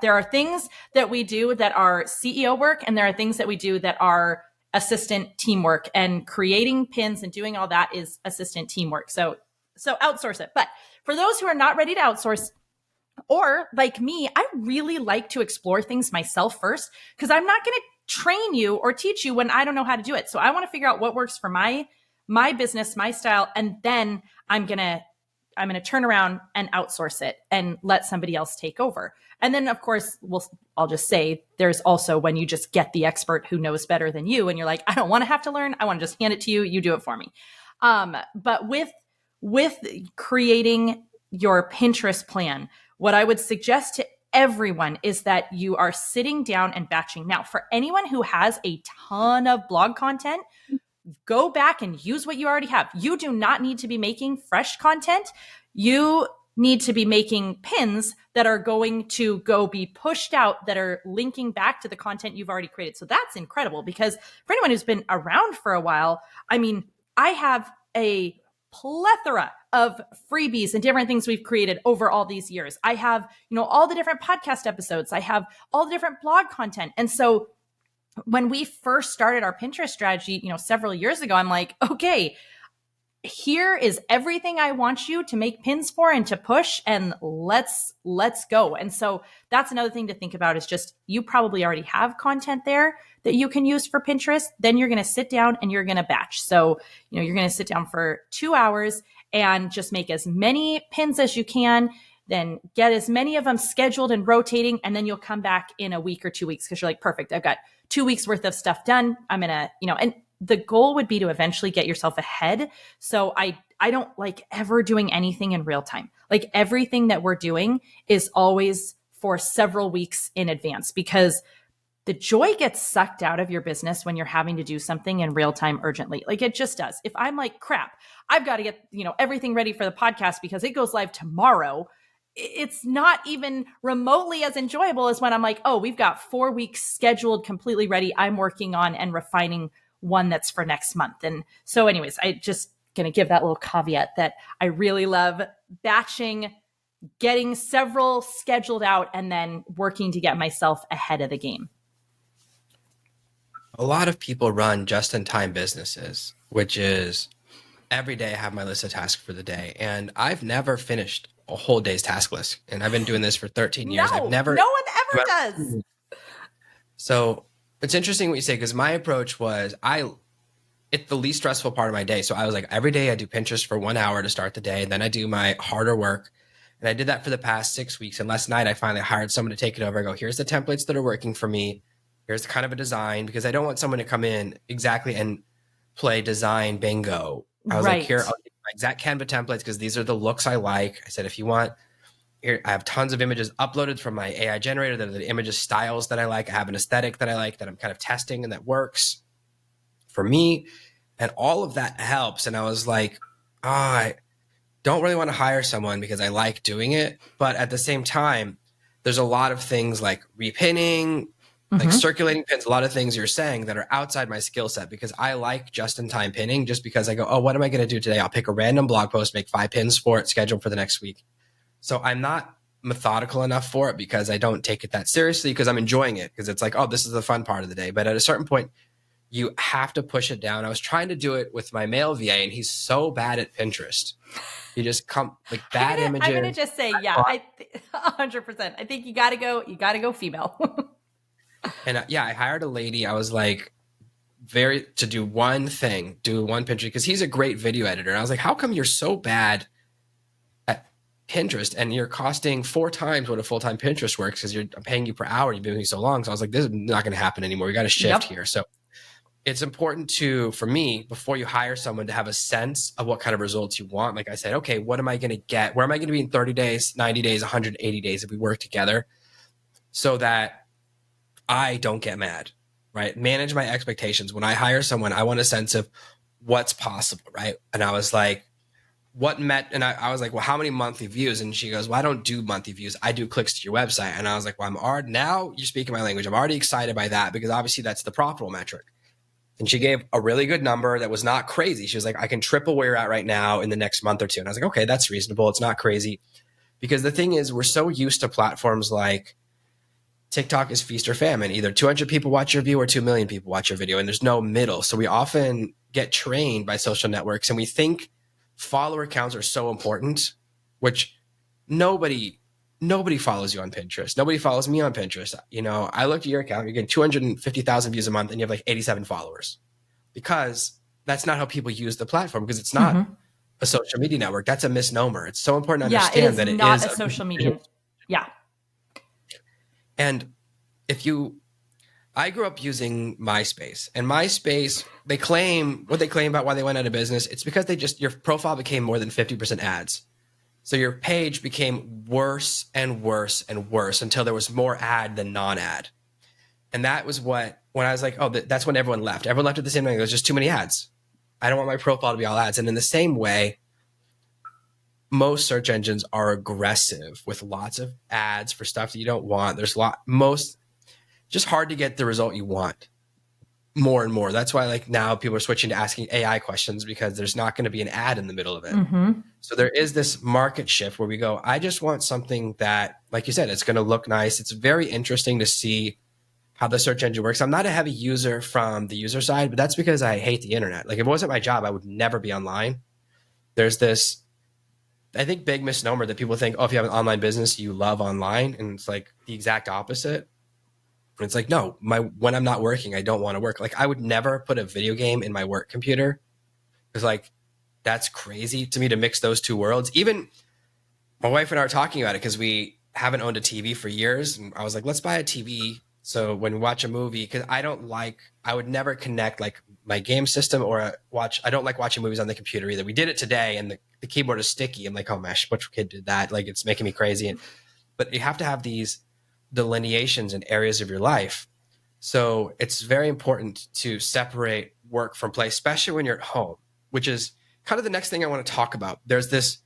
there are things that we do that are CEO work, and there are things that we do that are assistant teamwork, and creating pins and doing all that is assistant teamwork. So outsource it. But for those who are not ready to outsource, or like me, I really like to explore things myself first, because I'm not going to train you or teach you when I don't know how to do it. So I want to figure out what works for my business, my style, and then I'm going to turn around and outsource it and let somebody else take over. And then of course, I'll just say there's also when you just get the expert who knows better than you, and you're like, I don't want to have to learn. I want to just hand it to you. You do it for me. But with creating your Pinterest plan, what I would suggest to everyone is that you are sitting down and batching. Now, for anyone who has a ton of blog content, go back and use what you already have. You do not need to be making fresh content. You need to be making pins that are going to go be pushed out, that are linking back to the content you've already created. So that's incredible, because for anyone who's been around for a while, I mean, I have a plethora of freebies and different things we've created over all these years. I have, all the different podcast episodes. I have all the different blog content. And so when we first started our Pinterest strategy, several years ago, I'm like, okay, here is everything I want you to make pins for and to push, and let's go. And so that's another thing to think about, is just, you probably already have content there that you can use for Pinterest. Then you're going to sit down and you're going to batch. So, you're going to sit down for 2 hours and just make as many pins as you can, then get as many of them scheduled and rotating. And then you'll come back in a week or 2 weeks, because you're like, perfect, I've got 2 weeks worth of stuff done. I'm going to, and the goal would be to eventually get yourself ahead. So I don't like ever doing anything in real time. Like, everything that we're doing is always for several weeks in advance, because the joy gets sucked out of your business when you're having to do something in real time urgently. Like, it just does. If I'm like, crap, I've got to get, everything ready for the podcast because it goes live tomorrow, it's not even remotely as enjoyable as when I'm like, oh, we've got 4 weeks scheduled, completely ready. I'm working on and refining one that's for next month. And so anyways, I just going to give that little caveat that I really love batching, getting several scheduled out, and then working to get myself ahead of the game. A lot of people run just-in-time businesses, which is every day I have my list of tasks for the day. And I've never finished a whole day's task list. And I've been doing this for 13 years. No one ever does. So it's interesting what you say, because my approach was, it's the least stressful part of my day. So I was like, every day I do Pinterest for 1 hour to start the day. And then I do my harder work. And I did that for the past 6 weeks. And last night I finally hired someone to take it over. I go, here's the templates that are working for me. Here's kind of a design, because I don't want someone to come in exactly and play design bingo. I was like, here, I'll give my exact Canva templates, because these are the looks I like. I said, if you want, here, I have tons of images uploaded from my AI generator that are the images styles that I like. I have an aesthetic that I like, that I'm kind of testing and that works for me. And all of that helps. And I was like, I don't really want to hire someone because I like doing it. But at the same time, there's a lot of things like repinning, like circulating pins, a lot of things you're saying that are outside my skill set, because I like just-in-time pinning, just because I go, oh, what am I going to do today? I'll pick a random blog post, make 5 pins for it, scheduled for the next week. So I'm not methodical enough for it, because I don't take it that seriously, because I'm enjoying it, because it's like, oh, this is the fun part of the day. But at a certain point, you have to push it down. I was trying to do it with my male VA, and he's so bad at Pinterest. You just come like bad images. I'm going to just say, yeah, 100%. I think you got to go female. And I hired a lady. I was like, to do one Pinterest, because he's a great video editor. And I was like, how come you're so bad at Pinterest and you're costing 4 times what a full-time Pinterest works, because I'm paying you per hour. You've been doing so long. So I was like, this is not going to happen anymore. We got to shift here. So it's important for me, before you hire someone, to have a sense of what kind of results you want. Like I said, okay, what am I going to get? Where am I going to be in 30 days, 90 days, 180 days if we work together, so that I don't get mad, right? Manage my expectations. When I hire someone, I want a sense of what's possible, right? And I was like, what met, and I was like, well, how many monthly views? And she goes, well, I don't do monthly views. I do clicks to your website. And I was like, well, I'm already, now you're speaking my language. I'm already excited by that because obviously that's the profitable metric. And she gave a really good number that was not crazy. She was like, I can triple where you're at right now in the next month or two. And I was like, okay, that's reasonable. It's not crazy. Because the thing is, we're so used to platforms like TikTok is feast or famine. Either 200 people watch your video or 2 million people watch your video, and there's no middle. So we often get trained by social networks and we think follower counts are so important, which nobody follows you on Pinterest. Nobody follows me on Pinterest. You know, I looked at your account, you're getting 250,000 views a month and you have like 87 followers because that's not how people use the platform because it's not a social media network. That's a misnomer. It's so important to Yeah, it understand is that it not is a social media. Yeah. And if you, I grew up using MySpace, and MySpace, they claim what they claim about why they went out of business. It's because they just, your profile became more than 50% ads. So your page became worse and worse and worse until there was more ad than non-ad. And that was what, when I was like, oh, that's when everyone left. Everyone left at the same time. There's just too many ads. I don't want my profile to be all ads. And in the same way, most search engines are aggressive with lots of ads for stuff that you don't want. There's just hard to get the result you want more and more. That's why like now people are switching to asking AI questions because there's not going to be an ad in the middle of it. So there is this market shift where we go, I just want something that, like you said, it's going to look nice. It's very interesting to see how the search engine works. I'm not a heavy user from the user side, but that's because I hate the internet. Like if it wasn't my job, I would never be online. There's this, I think, big misnomer that people think, oh, if you have an online business, you love online. And it's like the exact opposite. And it's like, no, when I'm not working, I don't want to work. Like I would never put a video game in my work computer. It's like, that's crazy to me to mix those two worlds. Even my wife and I are talking about it because we haven't owned a TV for years. And I was like, let's buy a TV. So when we watch a movie, because I would never connect like my game system I don't like watching movies on the computer either. We did it today and the keyboard is sticky. I'm like, oh my, which kid did that? Like it's making me crazy. But you have to have these delineations in areas of your life. So it's very important to separate work from play, especially when you're at home, which is kind of the next thing I want to talk about. There's this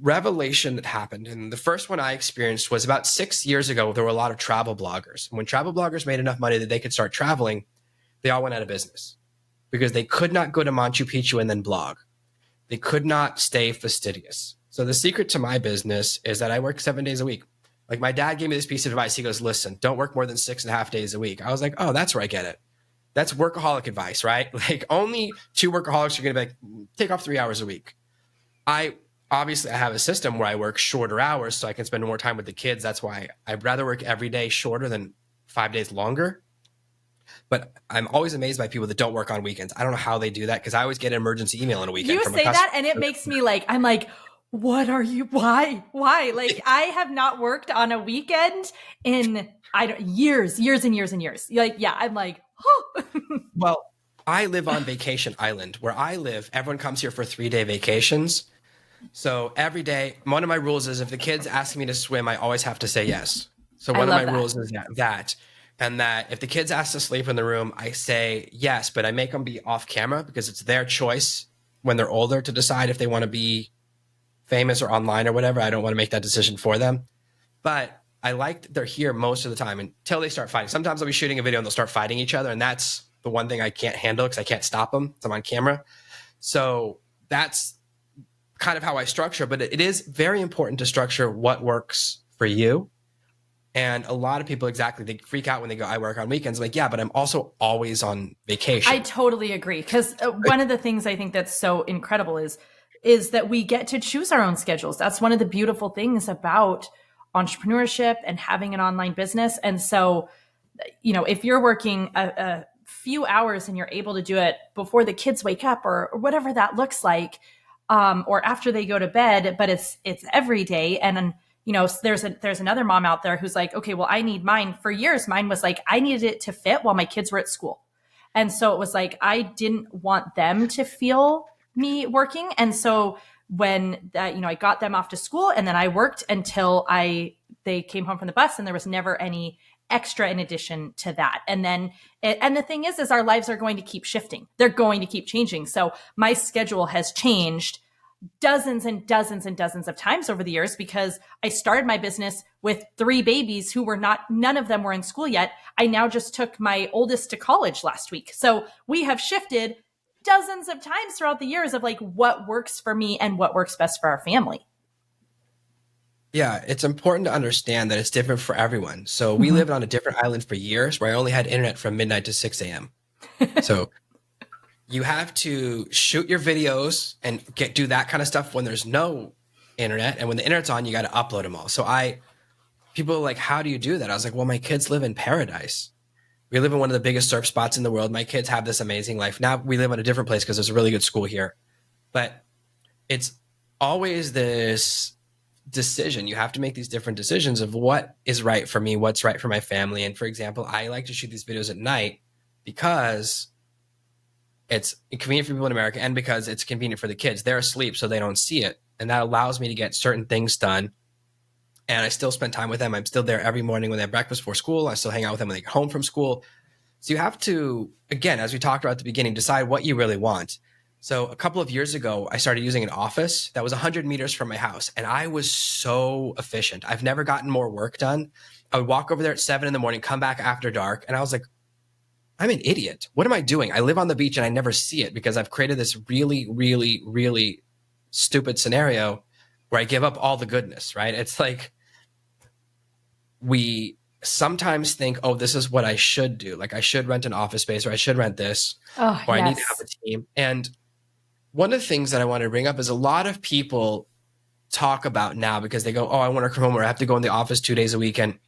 revelation that happened. And the first one I experienced was about 6 years ago. There were a lot of travel bloggers. When travel bloggers made enough money that they could start traveling, they all went out of business because they could not go to Machu Picchu and then blog. They could not stay fastidious. So the secret to my business is that I work 7 days a week. Like my dad gave me this piece of advice. He goes, listen, don't work more than 6.5 days a week. I was like, oh, that's where I get it. That's workaholic advice, right? Like only two workaholics are going to be like, take off 3 hours a week. I have a system where I work shorter hours so I can spend more time with the kids. That's why I'd rather work every day shorter than 5 days longer. But I'm always amazed by people that don't work on weekends. I don't know how they do that because I always get an emergency email on a weekend. You from say a customer. that and it makes me like, I'm like, what are you, why? Like I have not worked on a weekend in years and years and years. Like, yeah, I'm like, oh. Well, I live on Vacation Island. Where I live, everyone comes here for 3-day vacations. So every day, one of my rules is if the kids ask me to swim, I always have to say yes. So one of my rules is that. And that if the kids ask to sleep in the room, I say yes, but I make them be off camera because it's their choice when they're older to decide if they want to be famous or online or whatever. I don't want to make that decision for them. But I like that they're here most of the time until they start fighting. Sometimes I'll be shooting a video and they'll start fighting each other. And that's the one thing I can't handle because I can't stop them. I'm on camera. So that's kind of how I structure. But it is very important to structure what works for you. And a lot of people, they freak out when they go, I work on weekends. I'm like, yeah, but I'm also always on vacation. I totally agree. Because one of the things I think that's so incredible is that we get to choose our own schedules. That's one of the beautiful things about entrepreneurship and having an online business. And so, you know, if you're working a few hours and you're able to do it before the kids wake up or whatever that looks like, or after they go to bed, but it's every day. And you know, there's another mom out there who's like, okay, well, I need mine. For years, mine was like, I needed it to fit while my kids were at school. And so it was like, I didn't want them to feel me working. And so when I got them off to school and then I worked until they came home from the bus and there was never any extra in addition to that. And then, and the thing is our lives are going to keep shifting. They're going to keep changing. So my schedule has changed dozens and dozens and dozens of times over the years because I started my business with 3 babies who were none of them were in school yet. I now just took my oldest to college last week. So we have shifted dozens of times throughout the years of like what works for me and what works best for our family. Yeah, it's important to understand that it's different for everyone. So we lived on a different island for years where I only had internet from midnight to 6 a.m. So you have to shoot your videos and do that kind of stuff when there's no internet. And when the internet's on, you got to upload them all. So people are like, how do you do that? I was like, well, my kids live in paradise. We live in one of the biggest surf spots in the world. My kids have this amazing life. Now we live in a different place because there's a really good school here. But it's always this decision. You have to make these different decisions of what is right for me, what's right for my family. And for example, I like to shoot these videos at night because it's convenient for people in America and because it's convenient for the kids. They're asleep, so they don't see it. And that allows me to get certain things done. And I still spend time with them. I'm still there every morning when they have breakfast before school. I still hang out with them when they get home from school. So you have to, again, as we talked about at the beginning, decide what you really want. So a couple of years ago, I started using an office that was 100 meters from my house. And I was so efficient. I've never gotten more work done. I would walk over there at 7 in the morning, come back after dark. And I was like, I'm an idiot. What am I doing? I live on the beach and I never see it because I've created this really, really, really stupid scenario where I give up all the goodness, right? It's like we sometimes think, oh, this is what I should do. Like I should rent an office space or I should rent this Oh, or I need to yes. have a team. And one of the things that I want to bring up is a lot of people talk about now because they go, oh, I want to work from home or I have to go in the office 2 days a week. And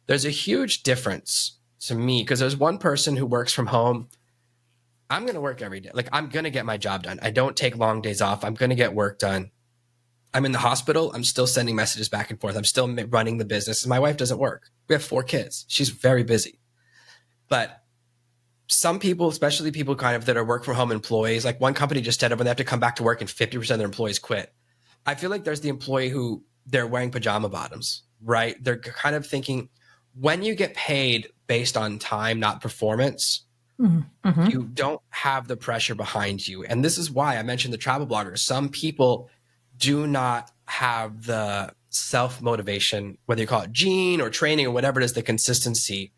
there's a huge difference to me because there's one person who works from home. I'm going to work every day. Like I'm going to get my job done. I don't take long days off. I'm going to get work done. I'm in the hospital. I'm still sending messages back and forth. I'm still running the business. My wife doesn't work. We have 4 kids. She's very busy. But some people, especially people kind of that are work from home employees, like one company just said when they have to come back to work and 50% of their employees quit. I feel like there's the employee who they're wearing pajama bottoms, right? They're kind of thinking when you get paid based on time, not performance, you don't have the pressure behind you. And this is why I mentioned the travel bloggers. Some people do not have the self-motivation, whether you call it gene or training or whatever it is, the consistency,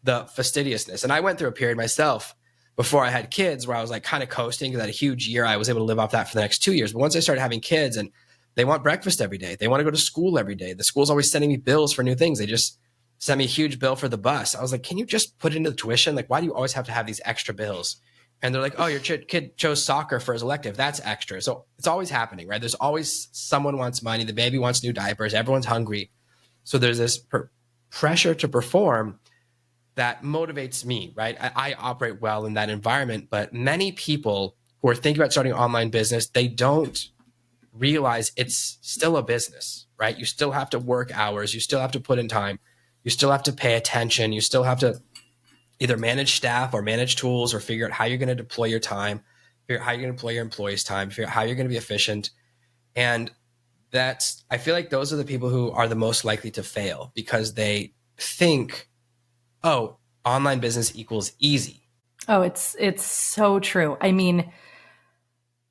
the fastidiousness. And I went through a period myself before I had kids where I was like kind of coasting because I had a huge year. I was able to live off that for the next 2 years. But once I started having kids and they want breakfast every day, they want to go to school every day. The school's always sending me bills for new things. They just sent me a huge bill for the bus. I was like, can you just put it into the tuition? Like, why do you always have to have these extra bills? And they're like, oh, your kid chose soccer for his elective. That's extra. So it's always happening, right? There's always someone wants money. The baby wants new diapers. Everyone's hungry. So there's this pressure to perform that motivates me, right? I operate well in that environment, but many people who are thinking about starting an online business, they don't realize it's still a business, right? You still have to work hours. You still have to put in time. You still have to pay attention. You still have to either manage staff or manage tools or figure out how you're going to deploy your time, figure out how you're going to deploy your employees' time, figure out how you're going to be efficient. And I feel like those are the people who are the most likely to fail because they think, oh, online business equals easy. Oh, it's so true. I mean,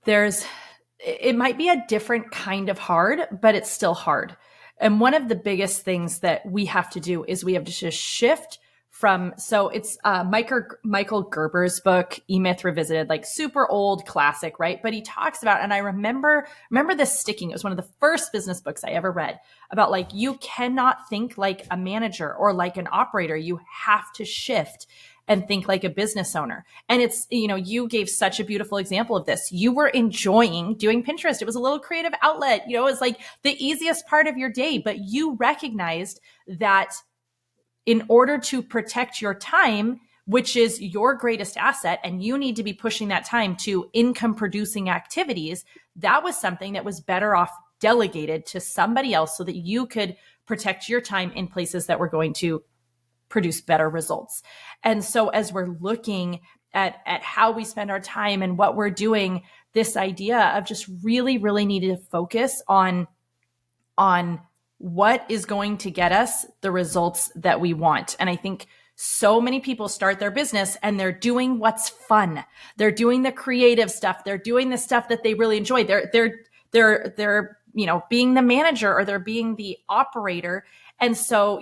it might be a different kind of hard, but it's still hard. And one of the biggest things that we have to do is we have to just shift from, so it's Michael Gerber's book, E-Myth Revisited, like super old classic, right? But he talks about, and I remember this sticking. It was one of the first business books I ever read about like, you cannot think like a manager or like an operator. You have to shift and think like a business owner. And it's, you gave such a beautiful example of this. You were enjoying doing Pinterest. It was a little creative outlet. It was like the easiest part of your day, but you recognized that in order to protect your time, which is your greatest asset, and you need to be pushing that time to income producing activities, that was something that was better off delegated to somebody else so that you could protect your time in places that were going to produce better results. And so as we're looking at how we spend our time and what we're doing, this idea of just really, really needing to focus on what is going to get us the results that we want. And I think so many people start their business and they're doing what's fun. They're doing the creative stuff. They're doing the stuff that they really enjoy. they're being the manager or they're being the operator. And so,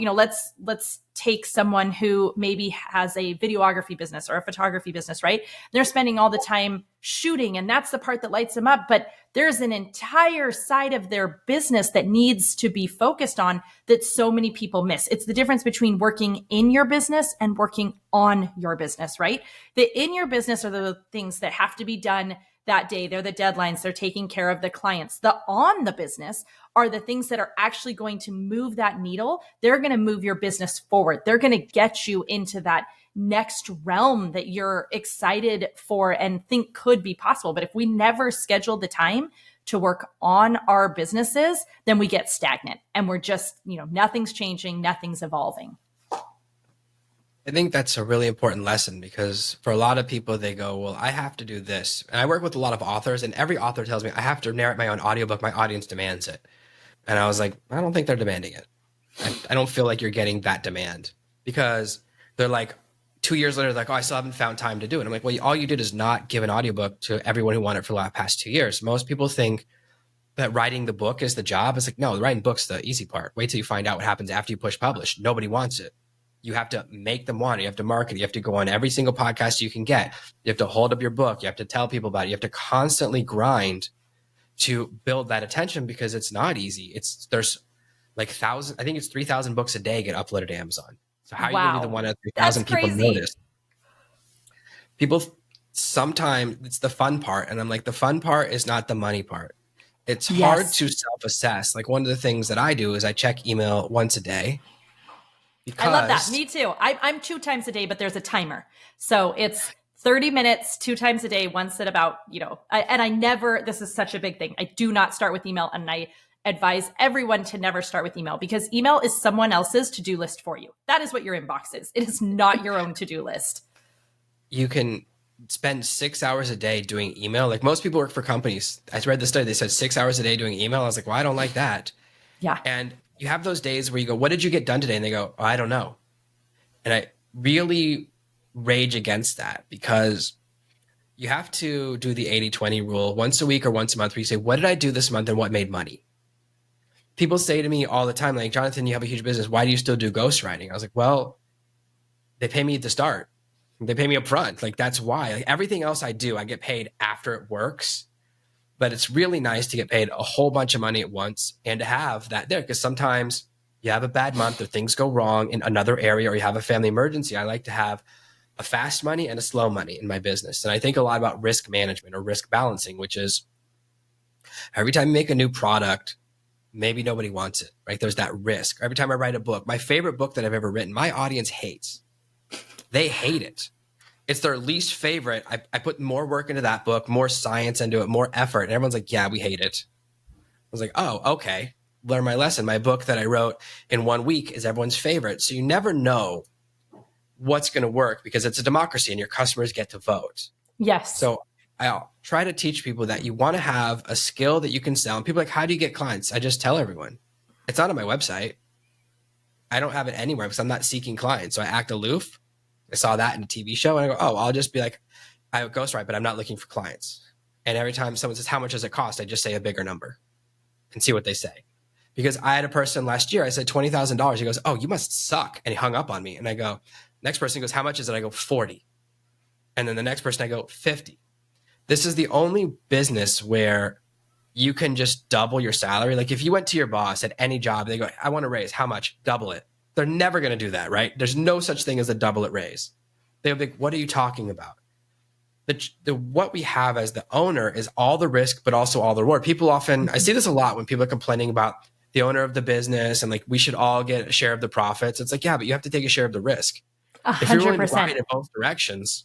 let's take someone who maybe has a videography business or a photography business, right? They're spending all the time shooting, and that's the part that lights them up. But there's an entire side of their business that needs to be focused on that so many people miss. It's the difference between working in your business and working on your business, right? The in your business are the things that have to be done that day. They're the deadlines. They're taking care of the clients. The on the business are the things that are actually going to move that needle. They're going to move your business forward. They're going to get you into that next realm that you're excited for and think could be possible. But if we never schedule the time to work on our businesses, then we get stagnant and we're just, nothing's changing, nothing's evolving. I think that's a really important lesson because for a lot of people, they go, well, I have to do this. And I work with a lot of authors, and every author tells me I have to narrate my own audiobook. My audience demands it. And I was like, I don't think they're demanding it. I don't feel like you're getting that demand because they're like 2 years later, like, oh, I still haven't found time to do it. I'm like, well, all you did is not give an audiobook to everyone who wanted it for the past 2 years. Most people think that writing the book is the job. It's like, no, writing books the easy part. Wait till you find out what happens after you push publish. Nobody wants it. You have to make them want it. You have to market it. You have to go on every single podcast you can get. You have to hold up your book. You have to tell people about it. You have to constantly grind to build that attention because it's not easy. There's like I think it's 3,000 books a day get uploaded to Amazon. So how are you going to be the one out of 3,000 people notice? People sometimes it's the fun part. And I'm like, the fun part is not the money part. It's hard to self-assess. Like one of the things that I do is I check email once a day. I love that. Me too. I'm 2 times a day, but there's a timer. So it's 30 minutes, 2 times a day, once at about, this is such a big thing. I do not start with email, and I advise everyone to never start with email because email is someone else's to-do list for you. That is what your inbox is. It is not your own to-do list. You can spend 6 hours a day doing email. Like most people work for companies. I read the study. They said 6 hours a day doing email. I was like, well, I don't like that. Yeah. And you have those days where you go, what did you get done today? And they go, oh, I don't know. And I really rage against that because you have to do the 80-20 rule once a week or once a month where you say, what did I do this month and what made money? People say to me all the time, like, Jonathan, you have a huge business. Why do you still do ghostwriting? I was like, well, they pay me at the start. They pay me up front. Like, that's why. Like, everything else I do, I get paid after it works. But it's really nice to get paid a whole bunch of money at once and to have that there because sometimes you have a bad month or things go wrong in another area or you have a family emergency. I like to have a fast money and a slow money in my business. And I think a lot about risk management or risk balancing, which is every time you make a new product, maybe nobody wants it, right? There's that risk. Every time I write a book, my favorite book that I've ever written, my audience hates. They hate it. It's their least favorite. I put more work into that book, more science into it, more effort. And everyone's like, yeah, we hate it. I was like, oh, okay. Learn my lesson. My book that I wrote in 1 week is everyone's favorite. So you never know what's going to work because it's a democracy and your customers get to vote. Yes. So I'll try to teach people that you want to have a skill that you can sell. And people are like, how do you get clients? I just tell everyone. It's not on my website. I don't have it anywhere because I'm not seeking clients. So I act aloof. I saw that in a TV show and I go, oh, I'll just be like, I ghostwrite, but I'm not looking for clients. And every time someone says, how much does it cost? I just say a bigger number and see what they say. Because I had a person last year, I said $20,000. He goes, oh, you must suck. And he hung up on me. And I go, next person goes, how much is it? I go, 40. And then the next person, I go, 50. This is the only business where you can just double your salary. Like if you went to your boss at any job, they go, I want to raise, how much? Double it. They're never going to do that, right? There's no such thing as a double it raise. They'll be like, what are you talking about? What we have as the owner is all the risk, but also all the reward. People often, I see this a lot when people are complaining about the owner of the business and like, we should all get a share of the profits. It's like, yeah, but you have to take a share of the risk. 100%. If you're willing to ride in both directions,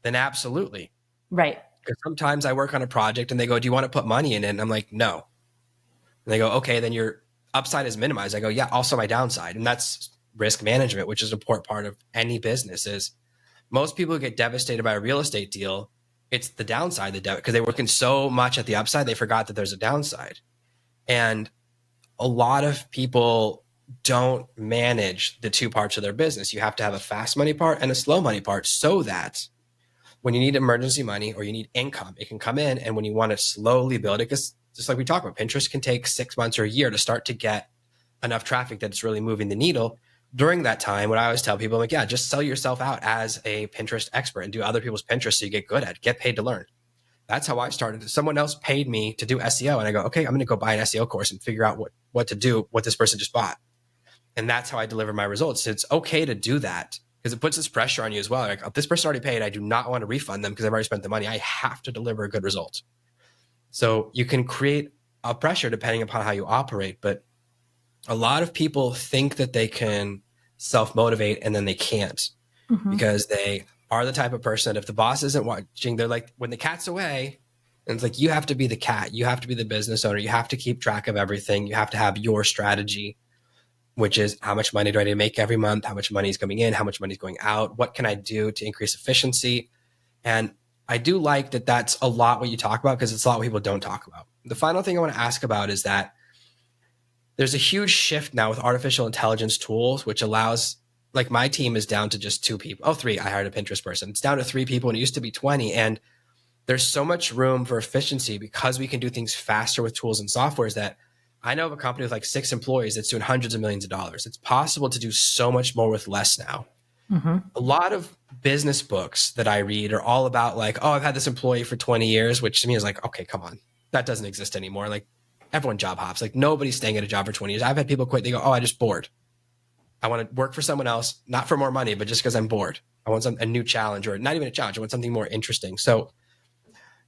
then absolutely. Right. Because sometimes I work on a project and they go, do you want to put money in it? And I'm like, no. And they go, okay, then your upside is minimized. I go, yeah, also my downside. And that's risk management, which is an important part of any business. Is most people who get devastated by a real estate deal, it's the downside, because they were working so much at the upside, they forgot that there's a downside. And a lot of people don't manage the two parts of their business. You have to have a fast money part and a slow money part so that when you need emergency money or you need income, it can come in. And when you want to slowly build it, because just like we talked about, Pinterest can take 6 months or a year to start to get enough traffic that it's really moving the needle. During that time, what I always tell people, I'm like, yeah, just sell yourself out as a Pinterest expert and do other people's Pinterest so you get good at it, get paid to learn. That's how I started. Someone else paid me to do SEO, and I go, okay, I'm going to go buy an SEO course and figure out what to do, what this person just bought. And that's how I deliver my results. It's okay to do that because it puts this pressure on you as well. Like, oh, this person already paid. I do not want to refund them because I've already spent the money. I have to deliver a good result. So you can create a pressure depending upon how you operate. But a lot of people think that they can self-motivate and then they can't because they are the type of person that if the boss isn't watching, they're like, when the cat's away, and it's like, you have to be the cat. You have to be the business owner. You have to keep track of everything. You have to have your strategy, which is how much money do I need to make every month? How much money is coming in? How much money is going out? What can I do to increase efficiency? And I do like that that's a lot what you talk about because it's a lot what people don't talk about. The final thing I want to ask about is that there's a huge shift now with artificial intelligence tools, which allows, like my team is down to just 2 people. Oh, 3. I hired a Pinterest person. It's down to 3 people and it used to be 20. And there's so much room for efficiency because we can do things faster with tools and softwares that I know of a company with like 6 employees that's doing hundreds of millions of dollars. It's possible to do so much more with less now. A lot of business books that I read are all about like, oh, I've had this employee for 20 years, which to me is like, okay, come on. That doesn't exist anymore. Like everyone job hops. Like nobody's staying at a job for 20 years. I've had people quit. They go, oh, I just bored. I want to work for someone else, not for more money, but just because I'm bored. I want a new challenge or not even a challenge. I want something more interesting. So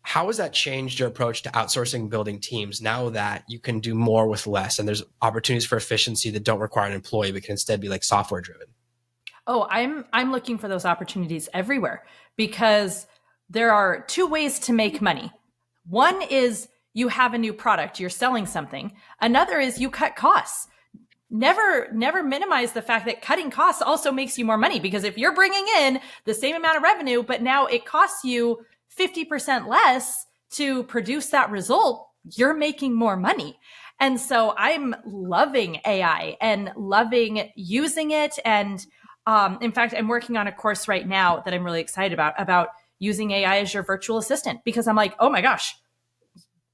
how has that changed your approach to outsourcing building teams now that you can do more with less and there's opportunities for efficiency that don't require an employee but can instead be like software driven? Oh, I'm looking for those opportunities everywhere because there are 2 ways to make money. One is you have a new product, you're selling something. Another is you cut costs. Never minimize the fact that cutting costs also makes you more money, because if you're bringing in the same amount of revenue, but now it costs you 50% less to produce that result, you're making more money. And so I'm loving AI and loving using it. And in fact, I'm working on a course right now that I'm really excited about using AI as your virtual assistant, because I'm like, oh my gosh,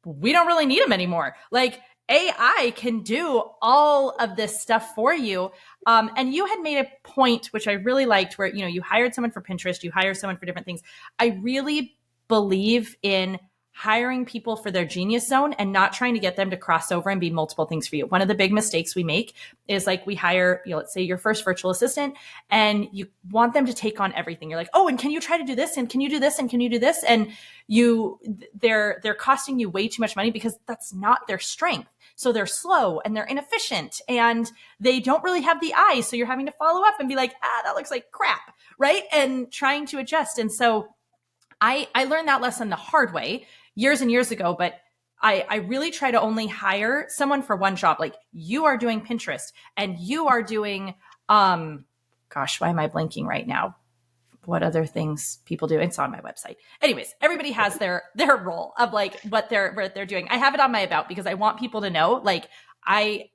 we don't really need them anymore. Like AI can do all of this stuff for you. And you had made a point, which I really liked, where, you hired someone for Pinterest, you hire someone for different things. I really believe in hiring people for their genius zone and not trying to get them to cross over and be multiple things for you. One of the big mistakes we make is like we hire, let's say your first virtual assistant, and you want them to take on everything. You're like, oh, and can you try to do this? And can you do this? And can you do this? And they're costing you way too much money because that's not their strength. So they're slow and they're inefficient and they don't really have the eye. So you're having to follow up and be like, that looks like crap, right? And trying to adjust. And so I learned that lesson the hard way years and years ago, but I really try to only hire someone for one job. Like you are doing Pinterest and you are doing, gosh, why am I blanking right now? What other things people do? It's on my website. Anyways, everybody has their role of like what they're doing. I have it on my about because I want people to know, like, I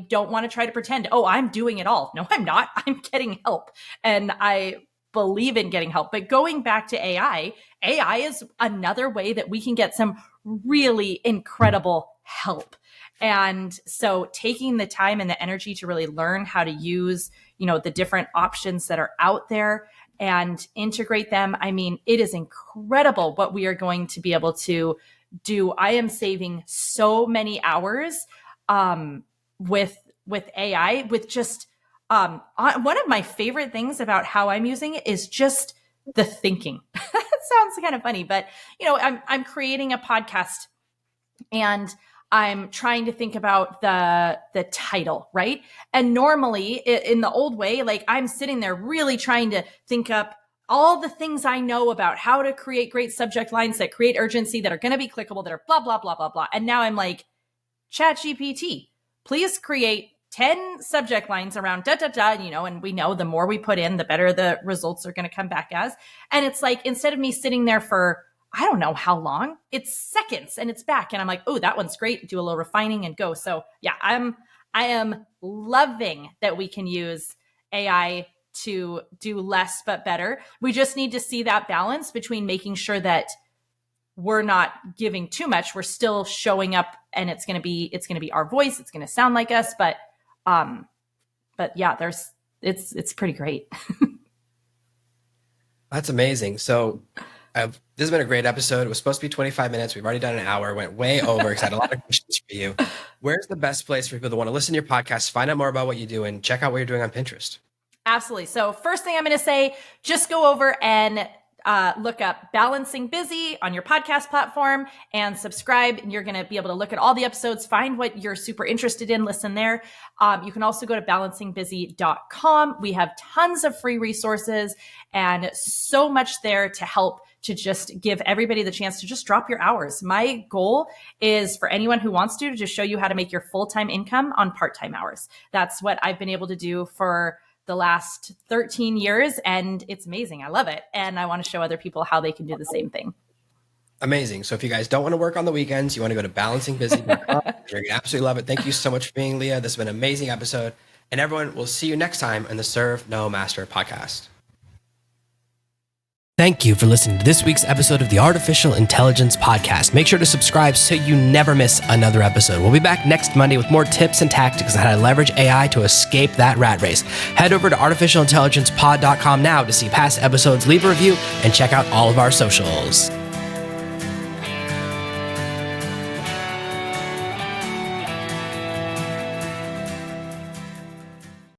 don't want to try to pretend, oh, I'm doing it all. No, I'm not. I'm getting help. And I believe in getting help. But going back to AI is another way that we can get some really incredible help. And so taking the time and the energy to really learn how to use, the different options that are out there and integrate them. I mean, it is incredible what we are going to be able to do. I am saving so many hours with AI, with just one of my favorite things about how I'm using it is just the thinking. It sounds kind of funny, but I'm creating a podcast and I'm trying to think about the title, right? And normally in the old way, like I'm sitting there really trying to think up all the things I know about how to create great subject lines that create urgency, that are going to be clickable, that are blah, blah, blah, blah, blah. And now I'm like, ChatGPT, please create 10 subject lines around da, da, da, and we know the more we put in, the better the results are going to come back as. And it's like, instead of me sitting there for, I don't know how long, it's seconds and it's back. And I'm like, oh, that one's great. Do a little refining and go. So yeah, I am loving that we can use AI to do less, but better. We just need to see that balance between making sure that we're not giving too much. We're still showing up, and it's going to be our voice. It's going to sound like us, but yeah, it's pretty great. That's amazing. So this has been a great episode. It was supposed to be 25 minutes. We've already done an hour, went way over because I had a lot of questions for you. Where's the best place for people that want to listen to your podcast, find out more about what you do, and check out what you're doing on Pinterest? Absolutely. So first thing I'm going to say, just go over and look up Balancing Busy on your podcast platform and subscribe. And you're going to be able to look at all the episodes, find what you're super interested in, listen there. You can also go to balancingbusy.com. We have tons of free resources and so much there to help to just give everybody the chance to just drop your hours. My goal is for anyone who wants to just show you how to make your full-time income on part-time hours. That's what I've been able to do for the last 13 years, and it's amazing. I love it. And I want to show other people how they can do the same thing. Amazing. So if you guys don't want to work on the weekends, you want to go to balancingbusy.com. You're going to absolutely love it. Thank you so much for being Leah. This has been an amazing episode. And everyone, we'll see you next time in the Serve No Master podcast. Thank you for listening to this week's episode of the Artificial Intelligence Podcast. Make sure to subscribe so you never miss another episode. We'll be back next Monday with more tips and tactics on how to leverage AI to escape that rat race. Head over to artificialintelligencepod.com now to see past episodes, leave a review, and check out all of our socials.